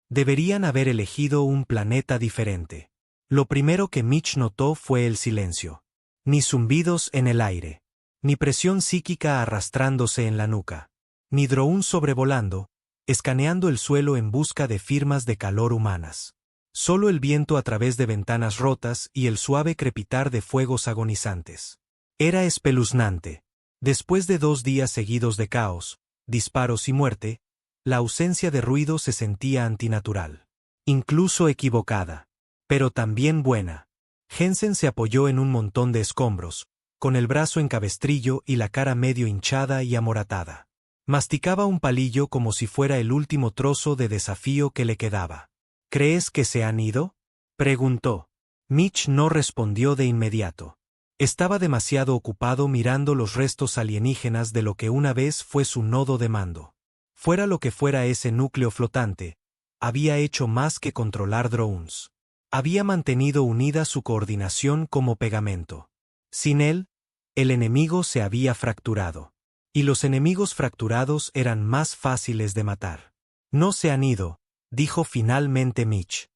Deberían haber elegido un planeta diferente. Lo primero que Mitch notó fue el silencio. Ni zumbidos en el aire. Ni presión psíquica arrastrándose en la nuca. Ni drones sobrevolando, escaneando el suelo en busca de firmas de calor humanas. Solo el viento a través de ventanas rotas y el suave crepitar de fuegos agonizantes. Era espeluznante. Después de 2 días seguidos de caos, disparos y muerte, la ausencia de ruido se sentía antinatural. Incluso equivocada. Pero también buena. Jensen se apoyó en un montón de escombros, con el brazo en cabestrillo y la cara medio hinchada y amoratada. Masticaba un palillo como si fuera el último trozo de desafío que le quedaba. ¿Crees que se han ido?, preguntó. Mitch no respondió de inmediato. Estaba demasiado ocupado mirando los restos alienígenas de lo que una vez fue su nodo de mando. Fuera lo que fuera ese núcleo flotante, había hecho más que controlar drones. Había mantenido unida su coordinación como pegamento. Sin él, el enemigo se había fracturado. Y los enemigos fracturados eran más fáciles de matar. No se han ido, dijo finalmente Mitch.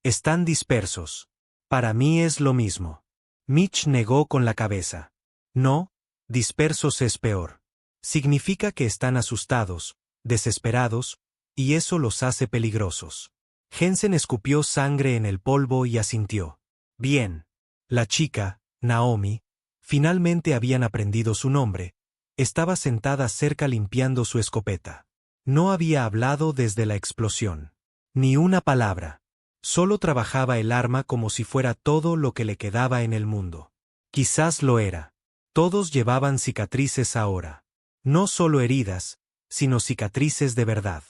Están dispersos. Para mí es lo mismo. Mitch negó con la cabeza. No, dispersos es peor. Significa que están asustados, desesperados, y eso los hace peligrosos. Jensen escupió sangre en el polvo y asintió. Bien. La chica, Naomi, finalmente habían aprendido su nombre, estaba sentada cerca limpiando su escopeta. No había hablado desde la explosión. Ni una palabra. Solo trabajaba el arma como si fuera todo lo que le quedaba en el mundo. Quizás lo era. Todos llevaban cicatrices ahora. No solo heridas, sino cicatrices de verdad.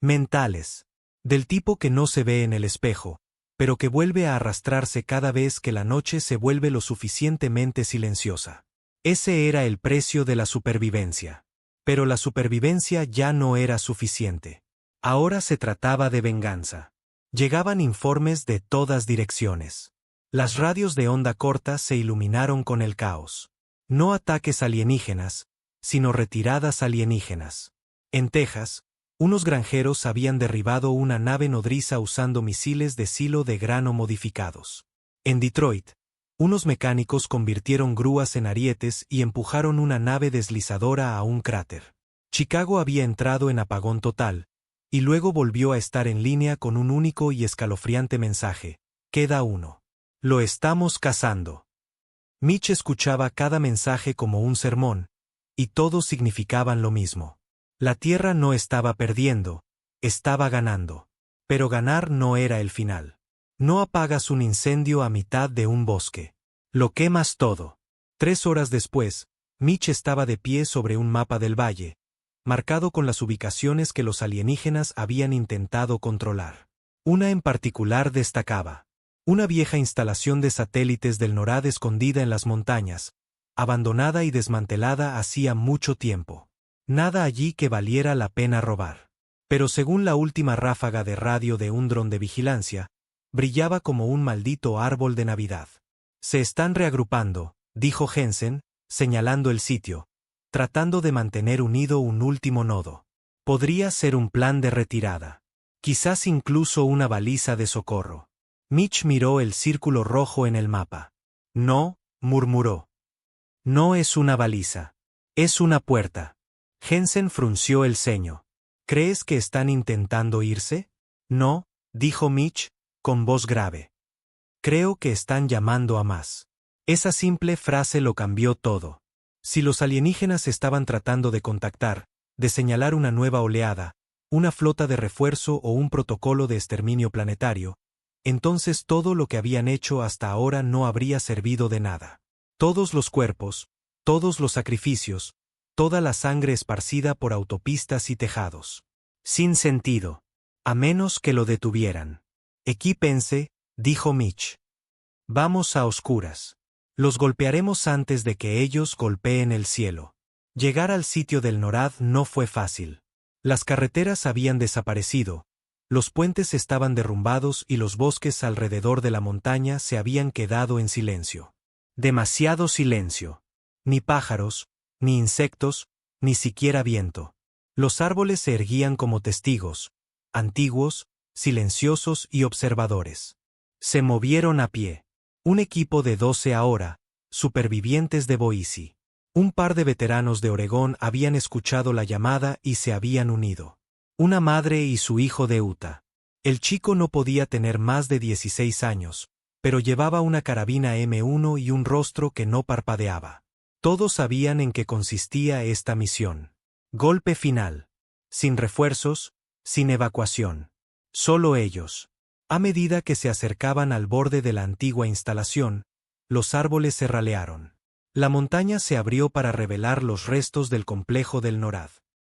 Mentales. Del tipo que no se ve en el espejo, pero que vuelve a arrastrarse cada vez que la noche se vuelve lo suficientemente silenciosa. Ese era el precio de la supervivencia. Pero la supervivencia ya no era suficiente. Ahora se trataba de venganza. Llegaban informes de todas direcciones. Las radios de onda corta se iluminaron con el caos. No ataques alienígenas, sino retiradas alienígenas. En Texas, unos granjeros habían derribado una nave nodriza usando misiles de silo de grano modificados. En Detroit, unos mecánicos convirtieron grúas en arietes y empujaron una nave deslizadora a un cráter. Chicago había entrado en apagón total, y luego volvió a estar en línea con un único y escalofriante mensaje: queda uno. Lo estamos cazando. Mitch escuchaba cada mensaje como un sermón, y todos significaban lo mismo. La Tierra no estaba perdiendo, estaba ganando. Pero ganar no era el final. No apagas un incendio a mitad de un bosque. Lo quemas todo. 3 horas después, Mitch estaba de pie sobre un mapa del valle, marcado con las ubicaciones que los alienígenas habían intentado controlar. Una en particular destacaba. Una vieja instalación de satélites del NORAD escondida en las montañas, abandonada y desmantelada hacía mucho tiempo. Nada allí que valiera la pena robar. Pero según la última ráfaga de radio de un dron de vigilancia, brillaba como un maldito árbol de Navidad. Se están reagrupando, dijo Jensen, señalando el sitio. tratando de mantener unido un último nodo. Podría ser un plan de retirada. Quizás incluso una baliza de socorro. Mitch miró el círculo rojo en el mapa. No, murmuró. No es una baliza. Es una puerta. Jensen frunció el ceño. ¿Crees que están intentando irse? No, dijo Mitch, con voz grave. Creo que están llamando a más. Esa simple frase lo cambió todo. Si los alienígenas estaban tratando de contactar, de señalar una nueva oleada, una flota de refuerzo o un protocolo de exterminio planetario, entonces todo lo que habían hecho hasta ahora no habría servido de nada. Todos los cuerpos, todos los sacrificios, toda la sangre esparcida por autopistas y tejados. Sin sentido. A menos que lo detuvieran. Equípense, dijo Mitch. Vamos a oscuras. Los golpearemos antes de que ellos golpeen el cielo. Llegar al sitio del NORAD no fue fácil. Las carreteras habían desaparecido, los puentes estaban derrumbados y los bosques alrededor de la montaña se habían quedado en silencio. Demasiado silencio. Ni pájaros, ni insectos, ni siquiera viento. Los árboles se erguían como testigos, antiguos, silenciosos y observadores. Se movieron a pie. Un equipo de 12 ahora, supervivientes de Boise. Un par de veteranos de Oregón habían escuchado la llamada y se habían unido. Una madre y su hijo de Utah. El chico no podía tener más de 16 años, pero llevaba una carabina M1 y un rostro que no parpadeaba. Todos sabían en qué consistía esta misión. Golpe final. Sin refuerzos, sin evacuación. Solo ellos. A medida que se acercaban al borde de la antigua instalación, los árboles se ralearon. La montaña se abrió para revelar los restos del complejo del NORAD.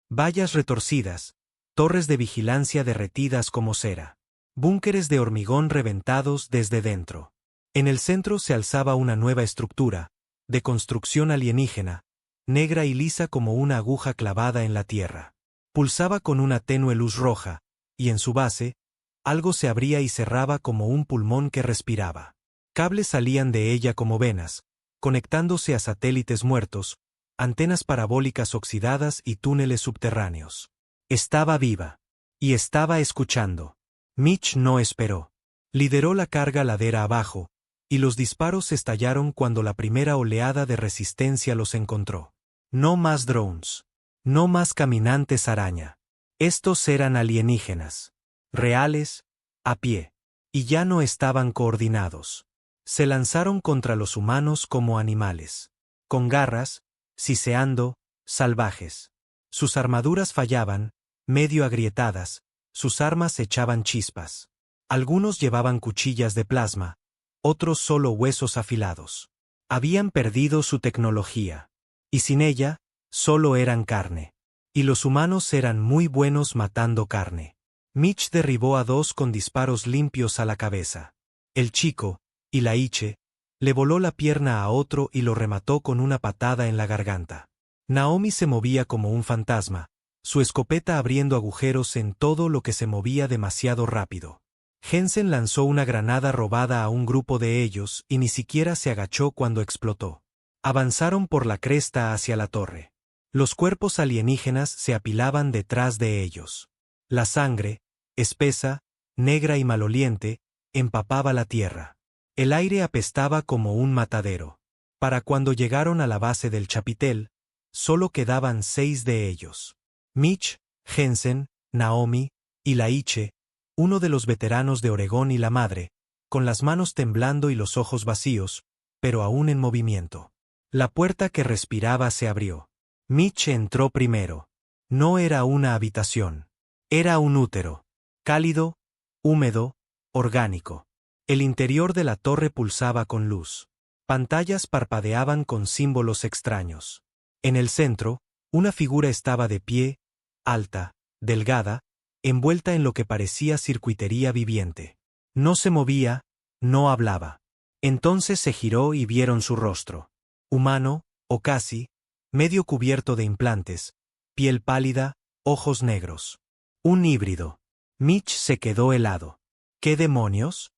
Vallas retorcidas, torres de vigilancia derretidas como cera. Búnkeres de hormigón reventados desde dentro. En el centro se alzaba una nueva estructura, de construcción alienígena, negra y lisa como una aguja clavada en la tierra. Pulsaba con una tenue luz roja, y en su base, algo se abría y cerraba como un pulmón que respiraba. Cables salían de ella como venas, conectándose a satélites muertos, antenas parabólicas oxidadas y túneles subterráneos. Estaba viva. Y estaba escuchando. Mitch no esperó. Lideró la carga ladera abajo, y los disparos estallaron cuando la primera oleada de resistencia los encontró. No más drones. No más caminantes araña. Estos eran alienígenas. Reales, a pie. Y ya no estaban coordinados. Se lanzaron contra los humanos como animales. Con garras, siseando, salvajes. Sus armaduras fallaban, medio agrietadas, sus armas echaban chispas. Algunos llevaban cuchillas de plasma, otros solo huesos afilados. Habían perdido su tecnología. Y sin ella, solo eran carne. Y los humanos eran muy buenos matando carne. Mitch derribó a 2 con disparos limpios a la cabeza. El chico, Ilaiche, le voló la pierna a otro y lo remató con una patada en la garganta. Naomi se movía como un fantasma, su escopeta abriendo agujeros en todo lo que se movía demasiado rápido. Jensen lanzó una granada robada a un grupo de ellos y ni siquiera se agachó cuando explotó. Avanzaron por la cresta hacia la torre. Los cuerpos alienígenas se apilaban detrás de ellos. La sangre, espesa, negra y maloliente, empapaba la tierra. El aire apestaba como un matadero. Para cuando llegaron a la base del chapitel, solo quedaban 6 de ellos. Mitch, Jensen, Naomi, Ilaiche, uno de los veteranos de Oregón y la madre, con las manos temblando y los ojos vacíos, pero aún en movimiento. La puerta que respiraba se abrió. Mitch entró primero. No era una habitación. Era un útero. Cálido, húmedo, orgánico. El interior de la torre pulsaba con luz. Pantallas parpadeaban con símbolos extraños. En el centro, una figura estaba de pie, alta, delgada, envuelta en lo que parecía circuitería viviente. No se movía, no hablaba. Entonces se giró y vieron su rostro. Humano, o casi, medio cubierto de implantes, piel pálida, ojos negros. Un híbrido. Mitch se quedó helado. ¿Qué demonios?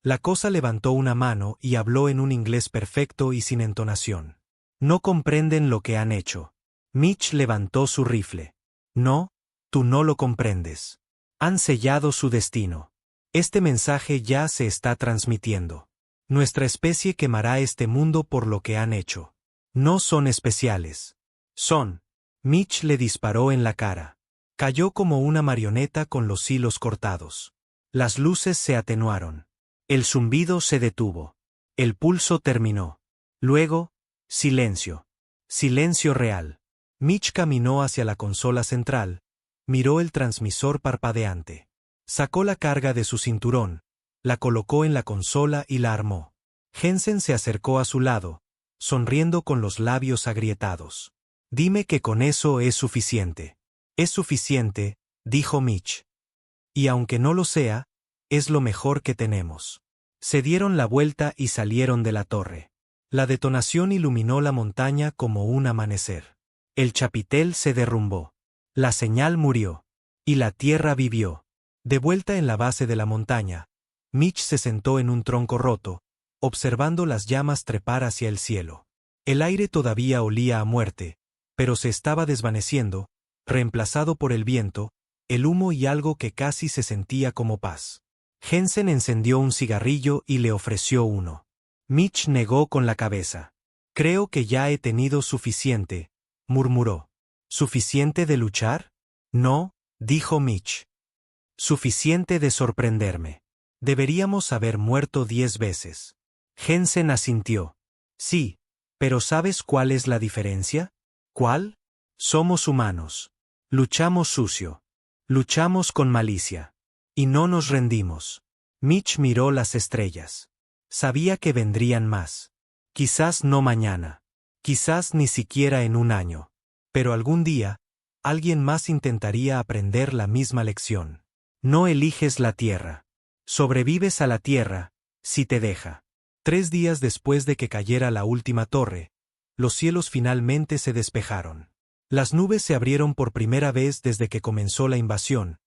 La cosa levantó una mano y habló en un inglés perfecto y sin entonación. No comprenden lo que han hecho. Mitch levantó su rifle. No, tú no lo comprendes. Han sellado su destino. Este mensaje ya se está transmitiendo. Nuestra especie quemará este mundo por lo que han hecho. No son especiales. Son. Mitch le disparó en la cara. Cayó como una marioneta con los hilos cortados. Las luces se atenuaron. El zumbido se detuvo. El pulso terminó. Luego, silencio. Silencio real. Mitch caminó hacia la consola central, miró el transmisor parpadeante. Sacó la carga de su cinturón, la colocó en la consola y la armó. Jensen se acercó a su lado, sonriendo con los labios agrietados. Dime que con eso es suficiente. Es suficiente, dijo Mitch. Y aunque no lo sea, es lo mejor que tenemos. Se dieron la vuelta y salieron de la torre. La detonación iluminó la montaña como un amanecer. El chapitel se derrumbó. La señal murió. Y la tierra vivió. De vuelta en la base de la montaña, Mitch se sentó en un tronco roto, observando las llamas trepar hacia el cielo. El aire todavía olía a muerte, pero se estaba desvaneciendo, reemplazado por el viento, el humo y algo que casi se sentía como paz. Jensen encendió un cigarrillo y le ofreció uno. Mitch negó con la cabeza. Creo que ya he tenido suficiente, murmuró. ¿Suficiente de luchar? No, dijo Mitch. Suficiente de sorprenderme. Deberíamos haber muerto 10 veces. Jensen asintió. Sí, pero ¿sabes cuál es la diferencia? ¿Cuál? Somos humanos. Luchamos sucio. Luchamos con malicia. Y no nos rendimos. Mitch miró las estrellas. Sabía que vendrían más. Quizás no mañana. Quizás ni siquiera en un año. Pero algún día, alguien más intentaría aprender la misma lección. No eliges la tierra. Sobrevives a la tierra, si te deja. 3 días después de que cayera la última torre, los cielos finalmente se despejaron. Las nubes se abrieron por primera vez desde que comenzó la invasión,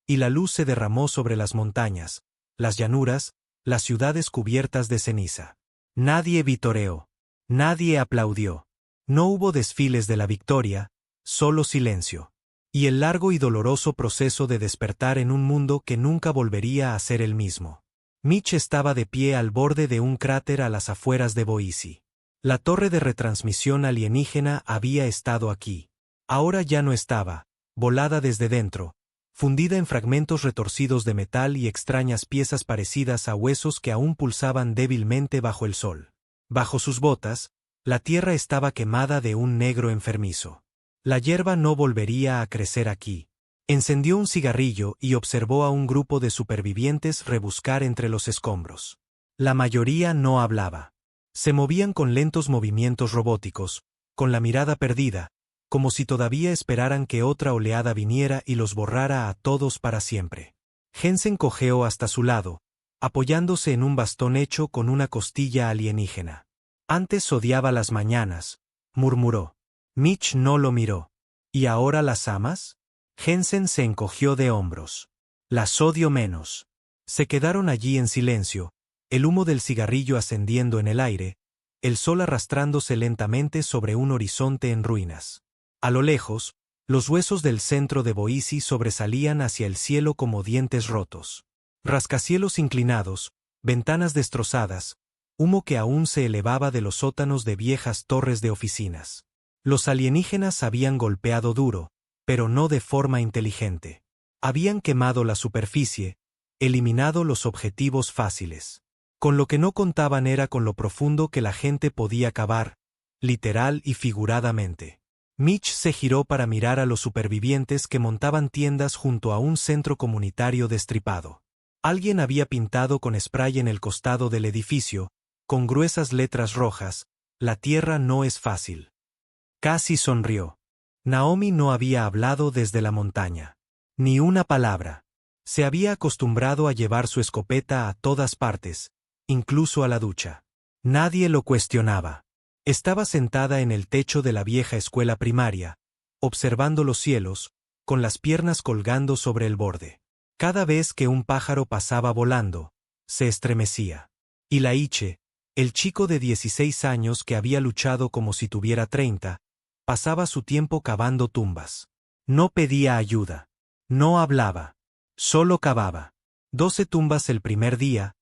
y la luz se derramó sobre las montañas, las llanuras, las ciudades cubiertas de ceniza. Nadie vitoreó. Nadie aplaudió. No hubo desfiles de la victoria, solo silencio. Y el largo y doloroso proceso de despertar en un mundo que nunca volvería a ser el mismo. Mitch estaba de pie al borde de un cráter a las afueras de Boise. La torre de retransmisión alienígena había estado aquí. Ahora ya no estaba, volada desde dentro, fundida en fragmentos retorcidos de metal y extrañas piezas parecidas a huesos que aún pulsaban débilmente bajo el sol. Bajo sus botas, la tierra estaba quemada de un negro enfermizo. La hierba no volvería a crecer aquí. Encendió un cigarrillo y observó a un grupo de supervivientes rebuscar entre los escombros. La mayoría no hablaba. Se movían con lentos movimientos robóticos, con la mirada perdida, como si todavía esperaran que otra oleada viniera y los borrara a todos para siempre. Jensen cojeó hasta su lado, apoyándose en un bastón hecho con una costilla alienígena. Antes odiaba las mañanas, murmuró. Mitch no lo miró. ¿Y ahora las amas? Jensen se encogió de hombros. Las odio menos. Se quedaron allí en silencio, el humo del cigarrillo ascendiendo en el aire, el sol arrastrándose lentamente sobre un horizonte en ruinas. A lo lejos, los huesos del centro de Boise sobresalían hacia el cielo como dientes rotos. Rascacielos inclinados, ventanas destrozadas, humo que aún se elevaba de los sótanos de viejas torres de oficinas. Los alienígenas habían golpeado duro, pero no de forma inteligente. Habían quemado la superficie, eliminado los objetivos fáciles. Con lo que no contaban era con lo profundo que la gente podía cavar, literal y figuradamente. Mitch se giró para mirar a los supervivientes que montaban tiendas junto a un centro comunitario destripado. Alguien había pintado con spray en el costado del edificio, con gruesas letras rojas, «La tierra no es fácil». Casi sonrió. Naomi no había hablado desde la montaña. Ni una palabra. Se había acostumbrado a llevar su escopeta a todas partes, incluso a la ducha. Nadie lo cuestionaba. Estaba sentada en el techo de la vieja escuela primaria, observando los cielos, con las piernas colgando sobre el borde. Cada vez que un pájaro pasaba volando, se estremecía. Y Laiche, el chico de 16 años que había luchado como si tuviera 30, pasaba su tiempo cavando tumbas. No pedía ayuda. No hablaba. Solo cavaba. 12 tumbas el primer día,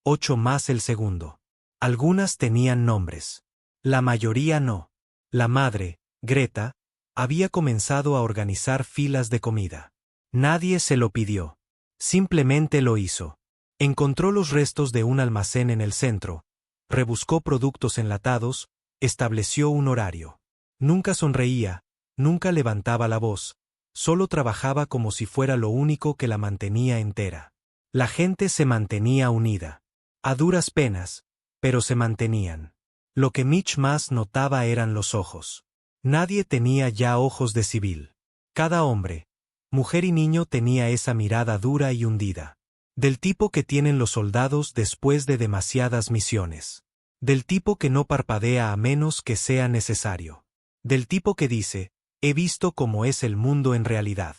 8 más el segundo. Algunas tenían nombres. La mayoría no. La madre, Greta, había comenzado a organizar filas de comida. Nadie se lo pidió. Simplemente lo hizo. Encontró los restos de un almacén en el centro, rebuscó productos enlatados, estableció un horario. Nunca sonreía, nunca levantaba la voz, solo trabajaba como si fuera lo único que la mantenía entera. La gente se mantenía unida. A duras penas, pero se mantenían. Lo que Mitch más notaba eran los ojos. Nadie tenía ya ojos de civil. Cada hombre, mujer y niño tenía esa mirada dura y hundida. Del tipo que tienen los soldados después de demasiadas misiones. Del tipo que no parpadea a menos que sea necesario. Del tipo que dice, he visto cómo es el mundo en realidad.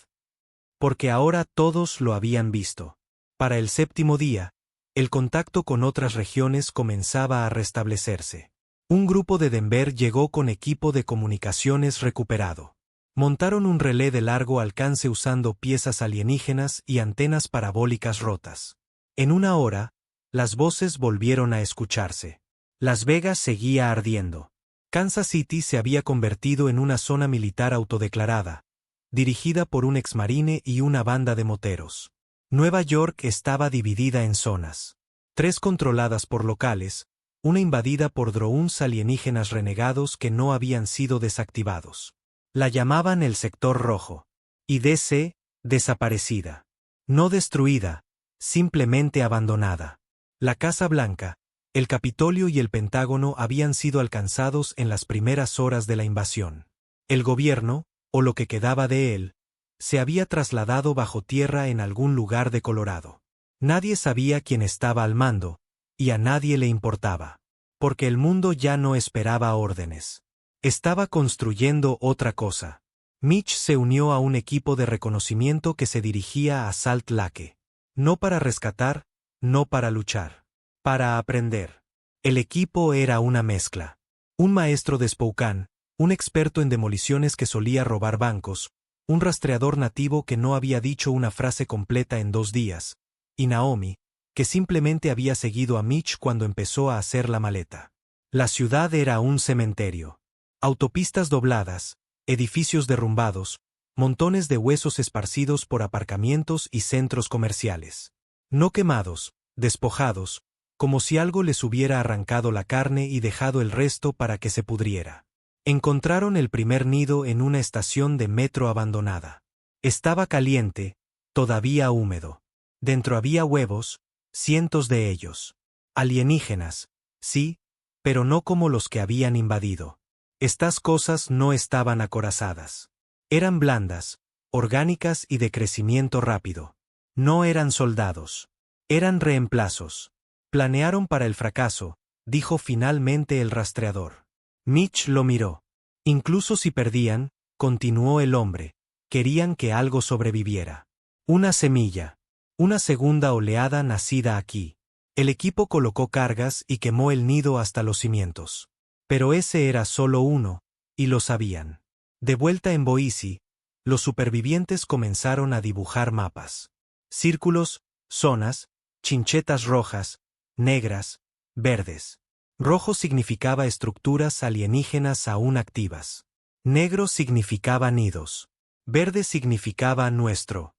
Porque ahora todos lo habían visto. Para el séptimo día, el contacto con otras regiones comenzaba a restablecerse. Un grupo de Denver llegó con equipo de comunicaciones recuperado. Montaron un relé de largo alcance usando piezas alienígenas y antenas parabólicas rotas. En una hora, las voces volvieron a escucharse. Las Vegas seguía ardiendo. Kansas City se había convertido en una zona militar autodeclarada, dirigida por un exmarine y una banda de moteros. Nueva York estaba dividida en zonas. 3 controladas por locales, una invadida por drones alienígenas renegados que no habían sido desactivados. La llamaban el sector rojo. Y DC, desaparecida. No destruida, simplemente abandonada. La Casa Blanca, el Capitolio y el Pentágono habían sido alcanzados en las primeras horas de la invasión. El gobierno, o lo que quedaba de él, se había trasladado bajo tierra en algún lugar de Colorado. Nadie sabía quién estaba al mando, y a nadie le importaba. Porque el mundo ya no esperaba órdenes. Estaba construyendo otra cosa. Mitch se unió a un equipo de reconocimiento que se dirigía a Salt Lake. No para rescatar, no para luchar. Para aprender. El equipo era una mezcla. Un maestro de Spokane, un experto en demoliciones que solía robar bancos, un rastreador nativo que no había dicho una frase completa en 2 días, y Naomi, que simplemente había seguido a Mitch cuando empezó a hacer la maleta. La ciudad era un cementerio. Autopistas dobladas, edificios derrumbados, montones de huesos esparcidos por aparcamientos y centros comerciales. No quemados, despojados, como si algo les hubiera arrancado la carne y dejado el resto para que se pudriera. Encontraron el primer nido en una estación de metro abandonada. Estaba caliente, todavía húmedo. Dentro había huevos, cientos de ellos. Alienígenas, sí, pero no como los que habían invadido. Estas cosas no estaban acorazadas. Eran blandas, orgánicas y de crecimiento rápido. No eran soldados. Eran reemplazos. Planearon para el fracaso, dijo finalmente el rastreador. Mitch lo miró. Incluso si perdían, continuó el hombre, querían que algo sobreviviera. Una semilla. Una segunda oleada nacida aquí. El equipo colocó cargas y quemó el nido hasta los cimientos. Pero ese era solo uno, y lo sabían. De vuelta en Boise, los supervivientes comenzaron a dibujar mapas. Círculos, zonas, chinchetas rojas, negras, verdes. Rojo significaba estructuras alienígenas aún activas. Negro significaba nidos. Verde significaba nuestro.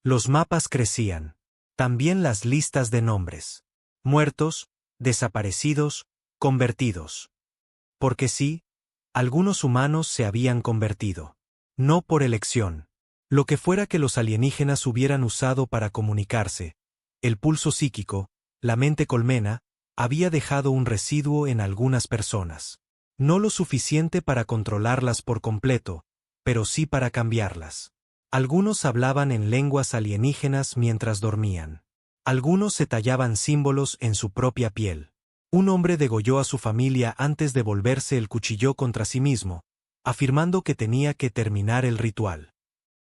Los mapas crecían. También las listas de nombres. Muertos, desaparecidos, convertidos. Porque sí, algunos humanos se habían convertido. No por elección. Lo que fuera que los alienígenas hubieran usado para comunicarse, el pulso psíquico, la mente colmena, había dejado un residuo en algunas personas. No lo suficiente para controlarlas por completo, pero sí para cambiarlas. Algunos hablaban en lenguas alienígenas mientras dormían. Algunos se tallaban símbolos en su propia piel. Un hombre degolló a su familia antes de volverse el cuchillo contra sí mismo, afirmando que tenía que terminar el ritual.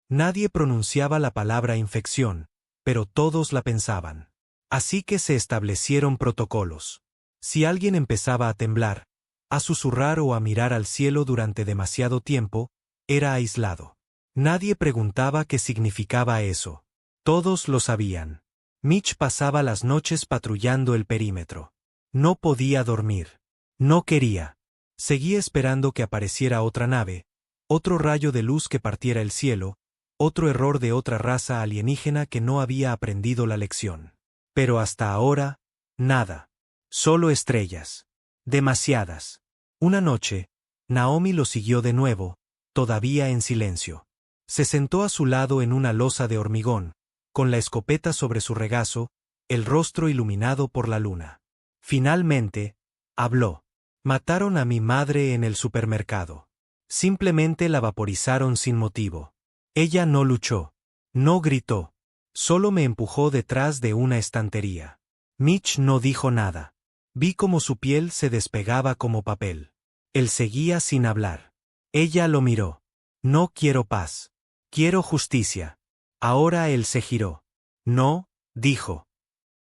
Nadie pronunciaba la palabra infección, pero todos la pensaban. Así que se establecieron protocolos. Si alguien empezaba a temblar, A susurrar o a mirar al cielo durante demasiado tiempo, era aislado. Nadie preguntaba qué significaba eso. Todos lo sabían. Mitch pasaba las noches patrullando el perímetro. No podía dormir. No quería. Seguía esperando que apareciera otra nave, otro rayo de luz que partiera el cielo, otro error de otra raza alienígena que no había aprendido la lección. Pero hasta ahora, nada. Solo estrellas. Demasiadas. Una noche, Naomi lo siguió de nuevo, todavía en silencio. Se sentó a su lado en una losa de hormigón, con la escopeta sobre su regazo, el rostro iluminado por la luna. Finalmente, habló. Mataron a mi madre en el supermercado. Simplemente la vaporizaron sin motivo. Ella no luchó. No gritó. Solo me empujó detrás de una estantería. Mitch no dijo nada. Vi cómo su piel se despegaba como papel. Él seguía sin hablar. Ella lo miró. No quiero paz. Quiero justicia. Ahora él se giró. No, dijo.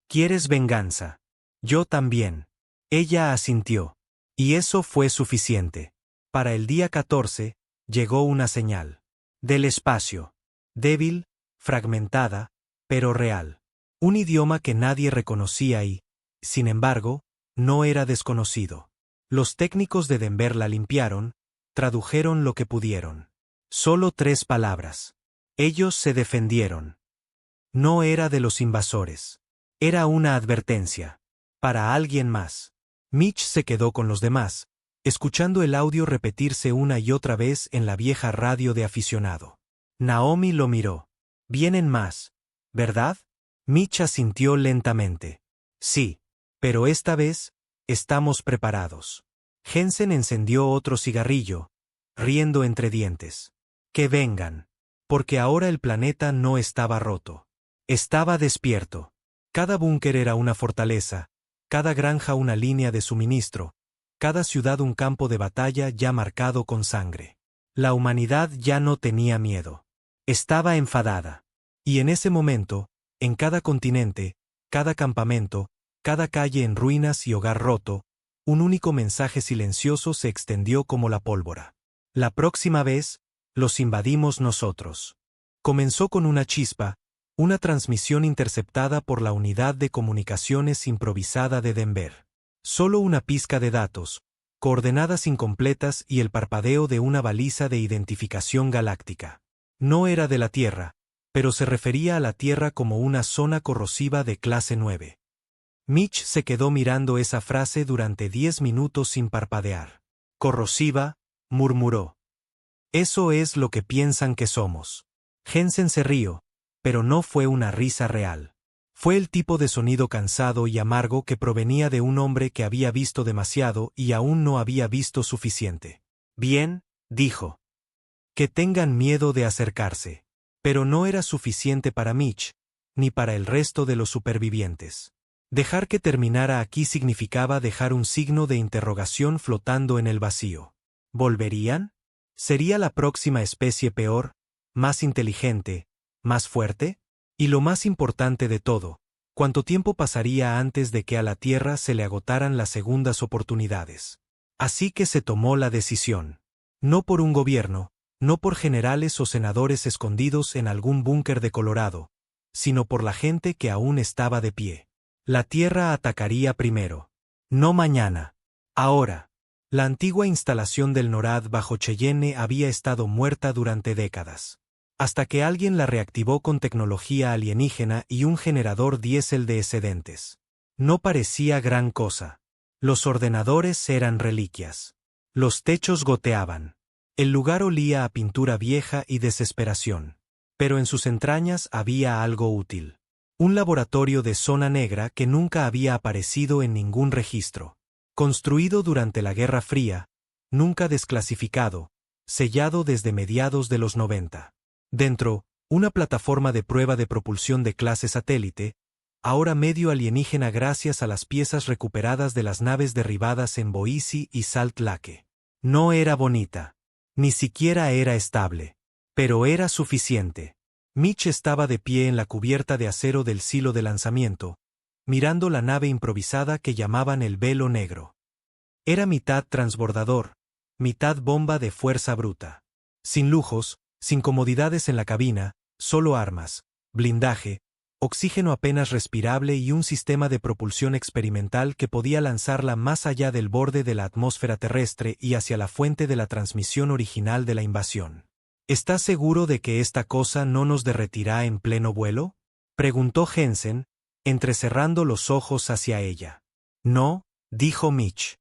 ¿Quieres venganza? Yo también. Ella asintió. Y eso fue suficiente. Para el día 14, llegó una señal. Del espacio. Débil, fragmentada, pero real. Un idioma que nadie reconocía y, sin embargo, no era desconocido. Los técnicos de Denver la limpiaron, tradujeron lo que pudieron. Solo 3 palabras. Ellos se defendieron. No era de los invasores. Era una advertencia. Para alguien más. Mitch se quedó con los demás, escuchando el audio repetirse una y otra vez en la vieja radio de aficionado. Naomi lo miró. Vienen más, ¿verdad? Mitch asintió lentamente. Sí, pero esta vez, estamos preparados. Jensen encendió otro cigarrillo, riendo entre dientes. Que vengan. Porque ahora el planeta no estaba roto. Estaba despierto. Cada búnker era una fortaleza, cada granja una línea de suministro, cada ciudad un campo de batalla ya marcado con sangre. La humanidad ya no tenía miedo. Estaba enfadada. Y en ese momento, en cada continente, cada campamento, cada calle en ruinas y hogar roto, un único mensaje silencioso se extendió como la pólvora. La próxima vez, los invadimos nosotros. Comenzó con una chispa, una transmisión interceptada por la unidad de comunicaciones improvisada de Denver. Solo una pizca de datos, coordenadas incompletas y el parpadeo de una baliza de identificación galáctica. No era de la Tierra, pero se refería a la Tierra como una zona corrosiva de clase 9. Mitch se quedó mirando esa frase durante 10 minutos sin parpadear. Corrosiva, murmuró. Eso es lo que piensan que somos. Jensen se rió, pero no fue una risa real. Fue el tipo de sonido cansado y amargo que provenía de un hombre que había visto demasiado y aún no había visto suficiente. Bien, dijo. Que tengan miedo de acercarse. Pero no era suficiente para Mitch, ni para el resto de los supervivientes. Dejar que terminara aquí significaba dejar un signo de interrogación flotando en el vacío. ¿Volverían? ¿Sería la próxima especie peor, más inteligente, más fuerte? Y lo más importante de todo, ¿cuánto tiempo pasaría antes de que a la Tierra se le agotaran las segundas oportunidades? Así que se tomó la decisión. No por un gobierno, no por generales o senadores escondidos en algún búnker de Colorado, sino por la gente que aún estaba de pie. La Tierra atacaría primero. No mañana. Ahora. La antigua instalación del NORAD bajo Cheyenne había estado muerta durante décadas. Hasta que alguien la reactivó con tecnología alienígena y un generador diésel de excedentes. No parecía gran cosa. Los ordenadores eran reliquias. Los techos goteaban. El lugar olía a pintura vieja y desesperación. Pero en sus entrañas había algo útil. Un laboratorio de zona negra que nunca había aparecido en ningún registro. Construido durante la Guerra Fría, nunca desclasificado, sellado desde mediados de los 90. Dentro, una plataforma de prueba de propulsión de clase satélite, ahora medio alienígena gracias a las piezas recuperadas de las naves derribadas en Boise y Salt Lake. No era bonita. Ni siquiera era estable. Pero era suficiente. Mitch estaba de pie en la cubierta de acero del silo de lanzamiento, mirando la nave improvisada que llamaban el Velo Negro. Era mitad transbordador, mitad bomba de fuerza bruta. Sin lujos, sin comodidades en la cabina, solo armas, blindaje, oxígeno apenas respirable y un sistema de propulsión experimental que podía lanzarla más allá del borde de la atmósfera terrestre y hacia la fuente de la transmisión original de la invasión. ¿Estás seguro de que esta cosa no nos derretirá en pleno vuelo?, preguntó Jensen, entrecerrando los ojos hacia ella. No, dijo Mitch.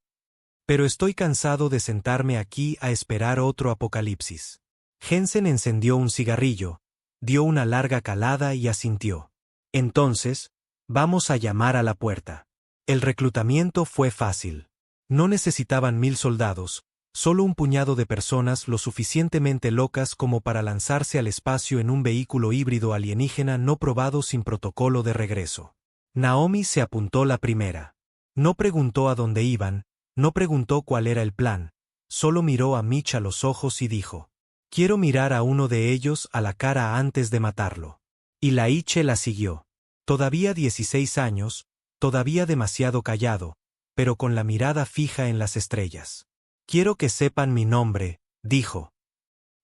Pero estoy cansado de sentarme aquí a esperar otro apocalipsis. Jensen encendió un cigarrillo, dio una larga calada y asintió. Entonces, vamos a llamar a la puerta. El reclutamiento fue fácil. No necesitaban 1000 soldados, solo un puñado de personas lo suficientemente locas como para lanzarse al espacio en un vehículo híbrido alienígena no probado sin protocolo de regreso. Naomi se apuntó la primera. No preguntó a dónde iban, no preguntó cuál era el plan, solo miró a Mitch a los ojos y dijo: «Quiero mirar a uno de ellos a la cara antes de matarlo». Y Laiche la siguió. Todavía 16 años, todavía demasiado callado, pero con la mirada fija en las estrellas. «Quiero que sepan mi nombre», dijo.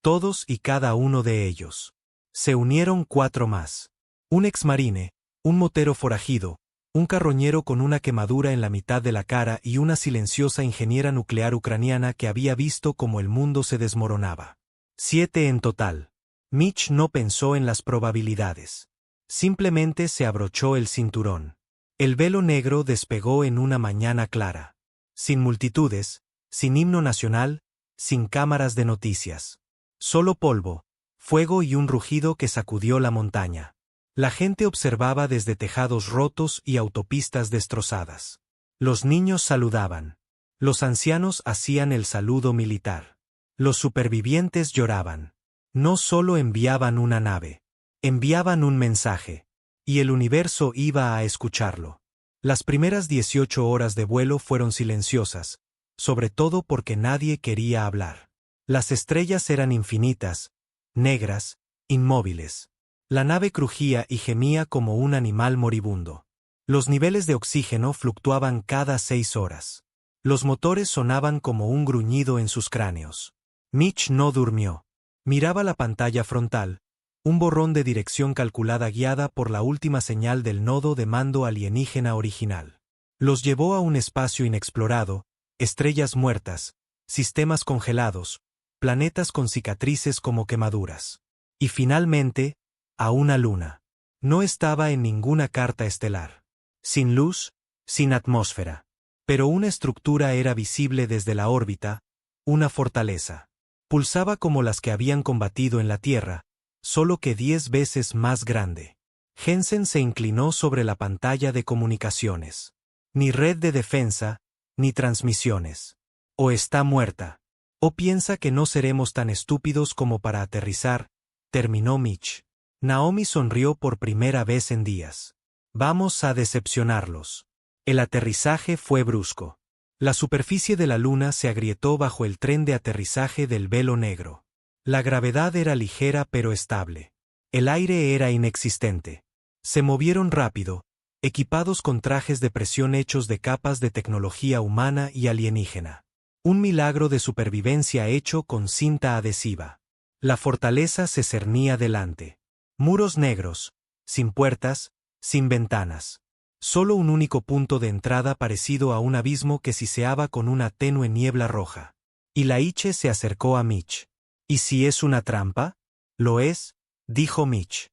Todos y cada uno de ellos. Se unieron 4 más. Un exmarine, un motero forajido, un carroñero con una quemadura en la mitad de la cara y una silenciosa ingeniera nuclear ucraniana que había visto cómo el mundo se desmoronaba. 7 en total. Mitch no pensó en las probabilidades. Simplemente se abrochó el cinturón. El velo negro despegó en una mañana clara. Sin multitudes, sin himno nacional, sin cámaras de noticias. Solo polvo, fuego y un rugido que sacudió la montaña. La gente observaba desde tejados rotos y autopistas destrozadas. Los niños saludaban. Los ancianos hacían el saludo militar. Los supervivientes lloraban. No solo enviaban una nave, enviaban un mensaje. Y el universo iba a escucharlo. Las primeras 18 horas de vuelo fueron silenciosas, sobre todo porque nadie quería hablar. Las estrellas eran infinitas, negras, inmóviles. La nave crujía y gemía como un animal moribundo. Los niveles de oxígeno fluctuaban cada 6 horas. Los motores sonaban como un gruñido en sus cráneos. Mitch no durmió. Miraba la pantalla frontal, un borrón de dirección calculada guiada por la última señal del nodo de mando alienígena original. Los llevó a un espacio inexplorado, estrellas muertas, sistemas congelados, planetas con cicatrices como quemaduras. Y finalmente, a una luna. No estaba en ninguna carta estelar. Sin luz, sin atmósfera. Pero una estructura era visible desde la órbita, una fortaleza. Pulsaba como las que habían combatido en la Tierra, solo que 10 veces más grande. Jensen se inclinó sobre la pantalla de comunicaciones. Ni red de defensa, ni transmisiones. O está muerta. O piensa que no seremos tan estúpidos como para aterrizar, terminó Mitch. Naomi sonrió por primera vez en días. Vamos a decepcionarlos. El aterrizaje fue brusco. La superficie de la luna se agrietó bajo el tren de aterrizaje del velo negro. La gravedad era ligera pero estable. El aire era inexistente. Se movieron rápido, equipados con trajes de presión hechos de capas de tecnología humana y alienígena. Un milagro de supervivencia hecho con cinta adhesiva. La fortaleza se cernía delante. Muros negros, sin puertas, sin ventanas. Solo un único punto de entrada parecido a un abismo que siseaba con una tenue niebla roja. Y Laiche se acercó a Mitch. ¿Y si es una trampa? Lo es, dijo Mitch.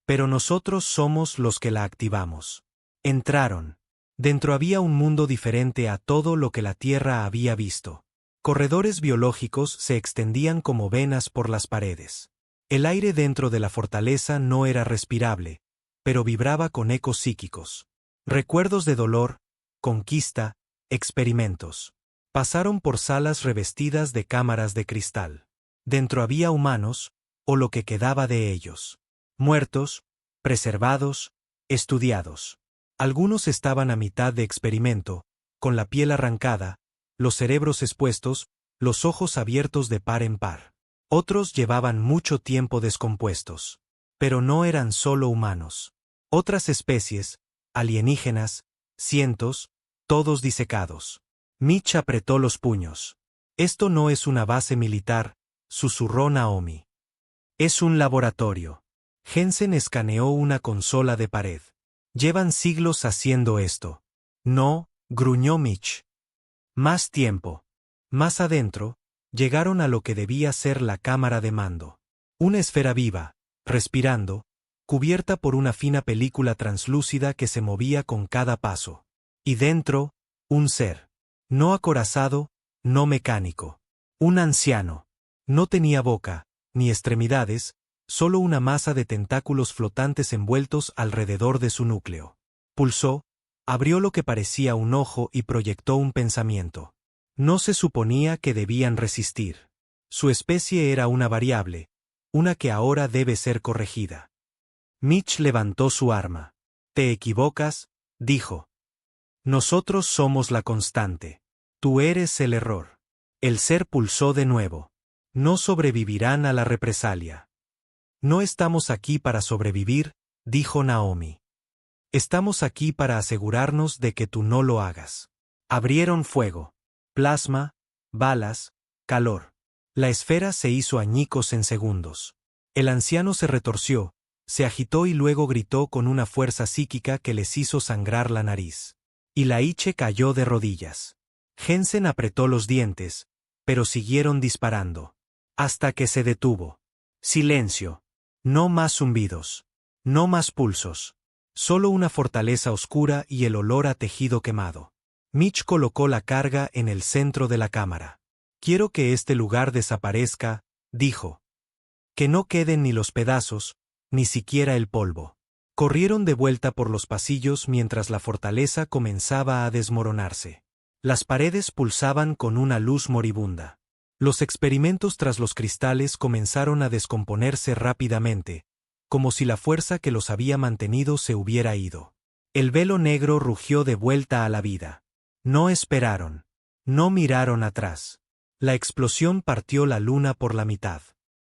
Pero nosotros somos los que la activamos. Entraron. Dentro había un mundo diferente a todo lo que la Tierra había visto. Corredores biológicos se extendían como venas por las paredes. El aire dentro de la fortaleza no era respirable, pero vibraba con ecos psíquicos. Recuerdos de dolor, conquista, experimentos. Pasaron por salas revestidas de cámaras de cristal. Dentro había humanos, o lo que quedaba de ellos. Muertos, preservados, estudiados. Algunos estaban a mitad de experimento, con la piel arrancada, los cerebros expuestos, los ojos abiertos de par en par. Otros llevaban mucho tiempo descompuestos. Pero no eran solo humanos. Otras especies, alienígenas, cientos, todos disecados. Mitch apretó los puños. Esto no es una base militar, susurró Naomi. Es un laboratorio. Jensen escaneó una consola de pared. Llevan siglos haciendo esto. No, gruñó Mitch. Más tiempo. Más adentro, llegaron a lo que debía ser la cámara de mando. Una esfera viva, respirando, cubierta por una fina película translúcida que se movía con cada paso. Y dentro, un ser. No acorazado, no mecánico. Un anciano. No tenía boca, ni extremidades, solo una masa de tentáculos flotantes envueltos alrededor de su núcleo. Pulsó, abrió lo que parecía un ojo y proyectó un pensamiento. No se suponía que debían resistir. Su especie era una variable, una que ahora debe ser corregida. Mitch levantó su arma. Te equivocas, dijo. Nosotros somos la constante. Tú eres el error. El ser pulsó de nuevo. No sobrevivirán a la represalia. No estamos aquí para sobrevivir, dijo Naomi. Estamos aquí para asegurarnos de que tú no lo hagas. Abrieron fuego. Plasma, balas, calor. La esfera se hizo añicos en segundos. El anciano se retorció, se agitó y luego gritó con una fuerza psíquica que les hizo sangrar la nariz. Y Laiche cayó de rodillas. Jensen apretó los dientes, pero siguieron disparando. Hasta que se detuvo. Silencio. No más zumbidos. No más pulsos. Solo una fortaleza oscura y el olor a tejido quemado. Mitch colocó la carga en el centro de la cámara. Quiero que este lugar desaparezca, dijo. Que no queden ni los pedazos, ni siquiera el polvo. Corrieron de vuelta por los pasillos mientras la fortaleza comenzaba a desmoronarse. Las paredes pulsaban con una luz moribunda. Los experimentos tras los cristales comenzaron a descomponerse rápidamente, como si la fuerza que los había mantenido se hubiera ido. El velo negro rugió de vuelta a la vida. No esperaron. No miraron atrás. La explosión partió la luna por la mitad.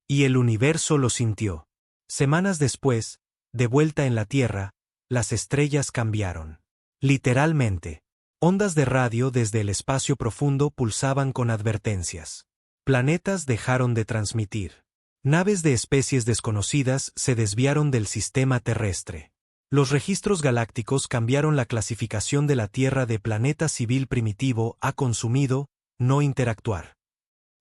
Y el universo lo sintió. Semanas después, de vuelta en la Tierra, las estrellas cambiaron. Literalmente. Ondas de radio desde el espacio profundo pulsaban con advertencias. Planetas dejaron de transmitir. Naves de especies desconocidas se desviaron del sistema terrestre. Los registros galácticos cambiaron la clasificación de la Tierra de planeta civil primitivo a consumido, no interactuar.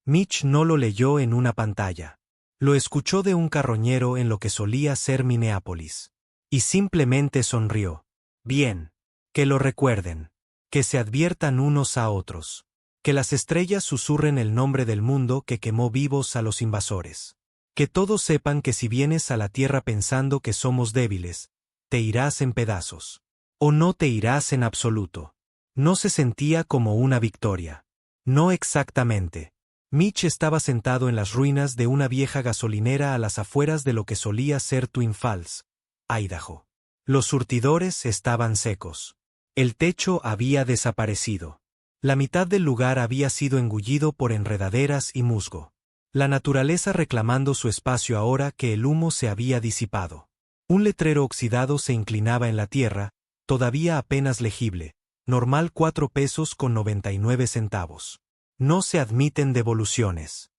Mitch no lo leyó en una pantalla. Lo escuchó de un carroñero en lo que solía ser Minneapolis. Y simplemente sonrió. Bien. Que lo recuerden. Que se adviertan unos a otros. Que las estrellas susurren el nombre del mundo que quemó vivos a los invasores. Que todos sepan que si vienes a la Tierra pensando que somos débiles, te irás en pedazos. O no te irás en absoluto. No se sentía como una victoria. No exactamente. Mitch estaba sentado en las ruinas de una vieja gasolinera a las afueras de lo que solía ser Twin Falls, Idaho. Los surtidores estaban secos. El techo había desaparecido. La mitad del lugar había sido engullido por enredaderas y musgo. La naturaleza reclamando su espacio ahora que el humo se había disipado. Un letrero oxidado se inclinaba en la tierra, todavía apenas legible, normal 4 pesos con 99 centavos. No se admiten devoluciones.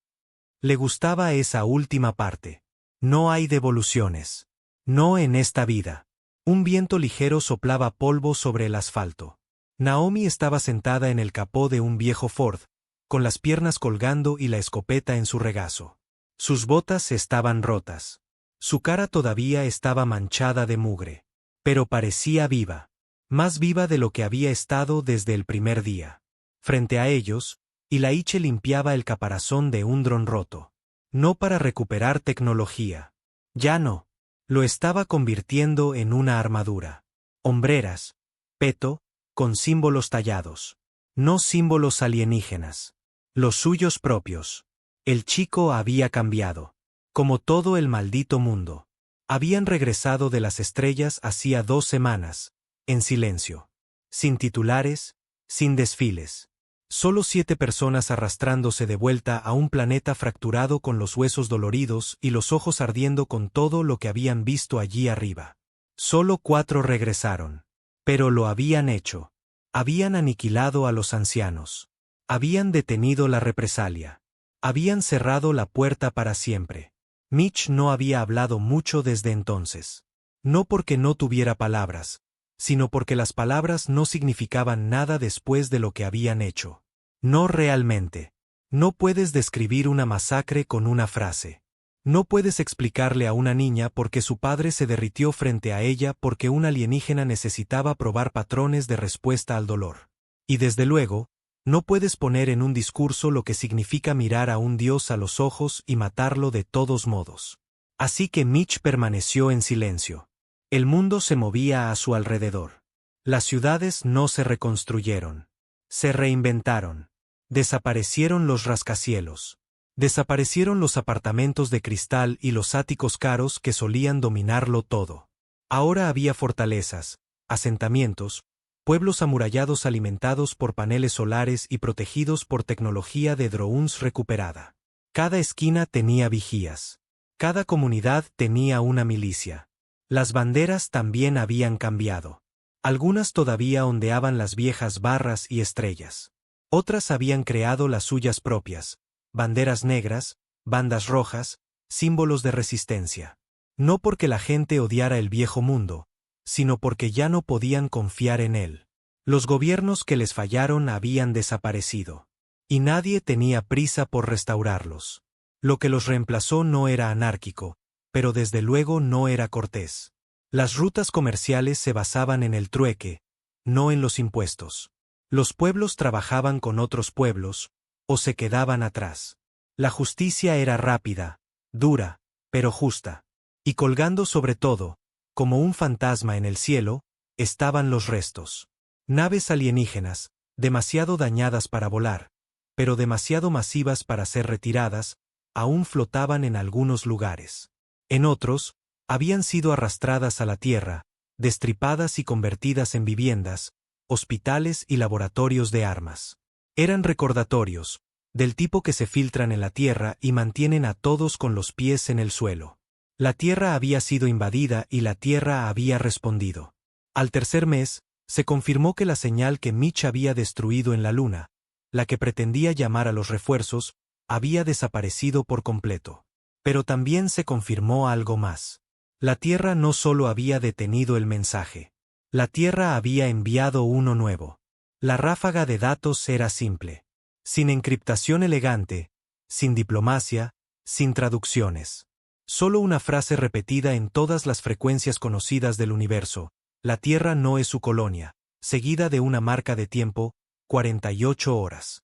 Le gustaba esa última parte. No hay devoluciones. No en esta vida. Un viento ligero soplaba polvo sobre el asfalto. Naomi estaba sentada en el capó de un viejo Ford, con las piernas colgando y la escopeta en su regazo. Sus botas estaban rotas. Su cara todavía estaba manchada de mugre. Pero parecía viva. Más viva de lo que había estado desde el primer día. Frente a ellos, Laiche limpiaba el caparazón de un dron roto. No para recuperar tecnología. Ya no. Lo estaba convirtiendo en una armadura. Hombreras. Peto, con símbolos tallados. No símbolos alienígenas. Los suyos propios. El chico había cambiado. Como todo el maldito mundo. Habían regresado de las estrellas hacía 2 semanas, en silencio. Sin titulares, sin desfiles. Solo 7 personas arrastrándose de vuelta a un planeta fracturado con los huesos doloridos y los ojos ardiendo con todo lo que habían visto allí arriba. Solo 4 regresaron. Pero lo habían hecho. Habían aniquilado a los ancianos. Habían detenido la represalia. Habían cerrado la puerta para siempre. Mitch no había hablado mucho desde entonces. No porque no tuviera palabras, sino porque las palabras no significaban nada después de lo que habían hecho. No realmente. No puedes describir una masacre con una frase. No puedes explicarle a una niña por qué su padre se derritió frente a ella porque un alienígena necesitaba probar patrones de respuesta al dolor. Y desde luego, no puedes poner en un discurso lo que significa mirar a un dios a los ojos y matarlo de todos modos. Así que Mitch permaneció en silencio. El mundo se movía a su alrededor. Las ciudades no se reconstruyeron. Se reinventaron. Desaparecieron los rascacielos. Desaparecieron los apartamentos de cristal y los áticos caros que solían dominarlo todo. Ahora había fortalezas, asentamientos, pueblos amurallados alimentados por paneles solares y protegidos por tecnología de drones recuperada. Cada esquina tenía vigías. Cada comunidad tenía una milicia. Las banderas también habían cambiado. Algunas todavía ondeaban las viejas barras y estrellas. Otras habían creado las suyas propias, banderas negras, bandas rojas, símbolos de resistencia. No porque la gente odiara el viejo mundo, sino porque ya no podían confiar en él. Los gobiernos que les fallaron habían desaparecido. Y nadie tenía prisa por restaurarlos. Lo que los reemplazó no era anárquico, pero desde luego no era cortés. Las rutas comerciales se basaban en el trueque, no en los impuestos. Los pueblos trabajaban con otros pueblos, o se quedaban atrás. La justicia era rápida, dura, pero justa. Y colgando sobre todo, como un fantasma en el cielo, estaban los restos. Naves alienígenas, demasiado dañadas para volar, pero demasiado masivas para ser retiradas, aún flotaban en algunos lugares. En otros, habían sido arrastradas a la tierra, destripadas y convertidas en viviendas, hospitales y laboratorios de armas. Eran recordatorios, del tipo que se filtran en la tierra y mantienen a todos con los pies en el suelo. La tierra había sido invadida y la tierra había respondido. Al tercer mes, se confirmó que la señal que Mitch había destruido en la luna, la que pretendía llamar a los refuerzos, había desaparecido por completo. Pero también se confirmó algo más. La Tierra no solo había detenido el mensaje. La Tierra había enviado uno nuevo. La ráfaga de datos era simple. Sin encriptación elegante, sin diplomacia, sin traducciones. Solo una frase repetida en todas las frecuencias conocidas del universo. La Tierra no es su colonia, seguida de una marca de tiempo, 48 horas.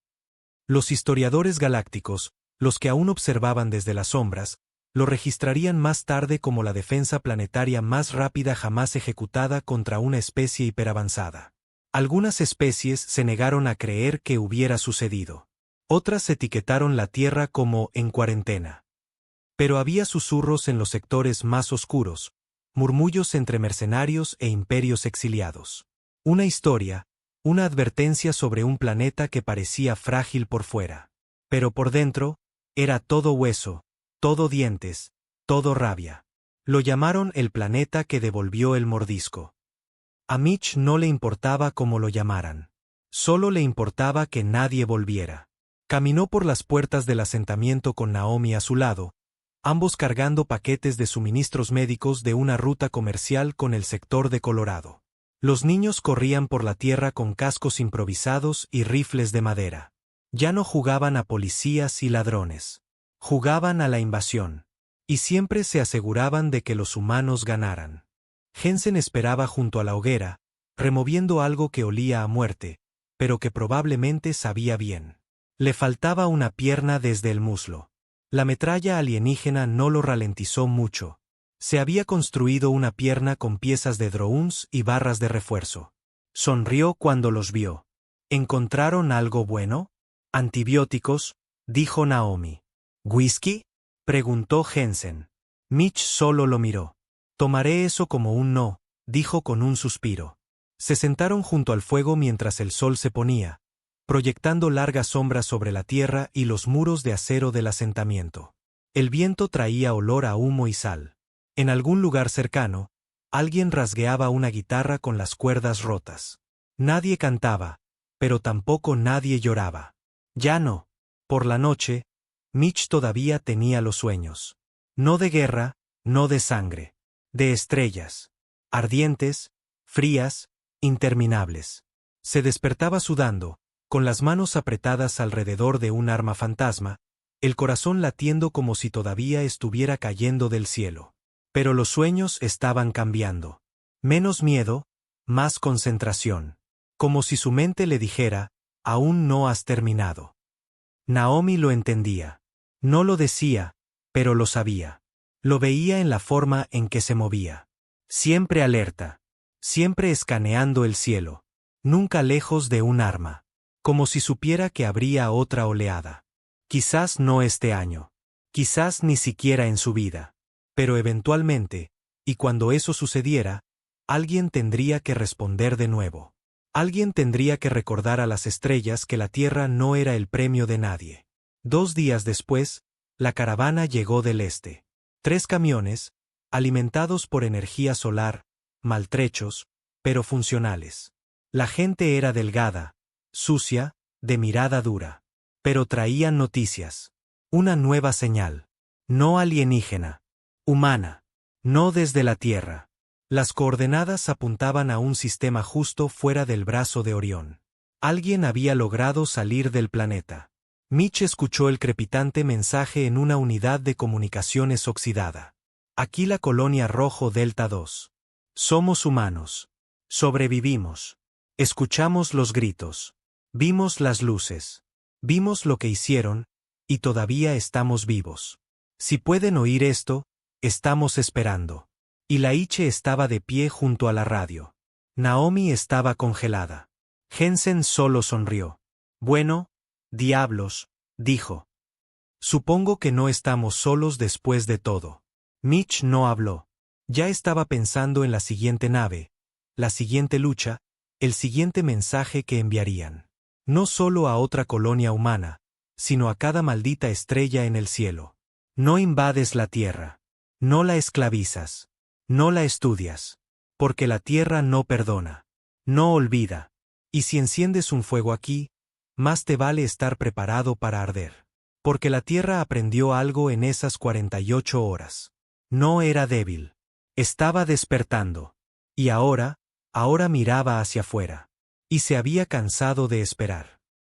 Los historiadores galácticos, los que aún observaban desde las sombras, lo registrarían más tarde como la defensa planetaria más rápida jamás ejecutada contra una especie hiperavanzada. Algunas especies se negaron a creer que hubiera sucedido. Otras etiquetaron la Tierra como en cuarentena. Pero había susurros en los sectores más oscuros, murmullos entre mercenarios e imperios exiliados. Una historia, una advertencia sobre un planeta que parecía frágil por fuera. Pero por dentro, era todo hueso, todo dientes, todo rabia. Lo llamaron el planeta que devolvió el mordisco. A Mitch no le importaba cómo lo llamaran. Solo le importaba que nadie volviera. Caminó por las puertas del asentamiento con Naomi a su lado, ambos cargando paquetes de suministros médicos de una ruta comercial con el sector de Colorado. Los niños corrían por la tierra con cascos improvisados y rifles de madera. Ya no jugaban a policías y ladrones. Jugaban a la invasión. Y siempre se aseguraban de que los humanos ganaran. Jensen esperaba junto a la hoguera, removiendo algo que olía a muerte, pero que probablemente sabía bien. Le faltaba una pierna desde el muslo. La metralla alienígena no lo ralentizó mucho. Se había construido una pierna con piezas de drones y barras de refuerzo. Sonrió cuando los vio. ¿Encontraron algo bueno? Antibióticos, dijo Naomi. ¿Whisky? Preguntó Jensen. Mitch solo lo miró. Tomaré eso como un no, dijo con un suspiro. Se sentaron junto al fuego mientras el sol se ponía, proyectando largas sombras sobre la tierra y los muros de acero del asentamiento. El viento traía olor a humo y sal. En algún lugar cercano, alguien rasgueaba una guitarra con las cuerdas rotas. Nadie cantaba, pero tampoco nadie lloraba. Ya no. Por la noche, Mitch todavía tenía los sueños. No de guerra, no de sangre. De estrellas. Ardientes, frías, interminables. Se despertaba sudando, con las manos apretadas alrededor de un arma fantasma, el corazón latiendo como si todavía estuviera cayendo del cielo. Pero los sueños estaban cambiando. Menos miedo, más concentración. Como si su mente le dijera, aún no has terminado. Naomi lo entendía. No lo decía, pero lo sabía. Lo veía en la forma en que se movía. Siempre alerta. Siempre escaneando el cielo. Nunca lejos de un arma. Como si supiera que habría otra oleada. Quizás no este año. Quizás ni siquiera en su vida. Pero eventualmente, y cuando eso sucediera, alguien tendría que responder de nuevo. Alguien tendría que recordar a las estrellas que la Tierra no era el premio de nadie. 2 días después, la caravana llegó del este. 3 camiones, alimentados por energía solar, maltrechos, pero funcionales. La gente era delgada, sucia, de mirada dura. Pero traían noticias. Una nueva señal. No alienígena. Humana. No desde la Tierra. Las coordenadas apuntaban a un sistema justo fuera del brazo de Orión. Alguien había logrado salir del planeta. Mitch escuchó el crepitante mensaje en una unidad de comunicaciones oxidada. Aquí la colonia Rojo Delta 2. Somos humanos. Sobrevivimos. Escuchamos los gritos. Vimos las luces. Vimos lo que hicieron, y todavía estamos vivos. Si pueden oír esto, estamos esperando. Y Laiche estaba de pie junto a la radio. Naomi estaba congelada. Jensen solo sonrió. Bueno, diablos, dijo. Supongo que no estamos solos después de todo. Mitch no habló. Ya estaba pensando en la siguiente nave, la siguiente lucha, el siguiente mensaje que enviarían. No solo a otra colonia humana, sino a cada maldita estrella en el cielo. No invades la Tierra. No la esclavizas. No la estudias. Porque la Tierra no perdona. No olvida. Y si enciendes un fuego aquí, más te vale estar preparado para arder. Porque la Tierra aprendió algo en esas 48 horas. No era débil. Estaba despertando. Y ahora miraba hacia afuera. Y se había cansado de esperar.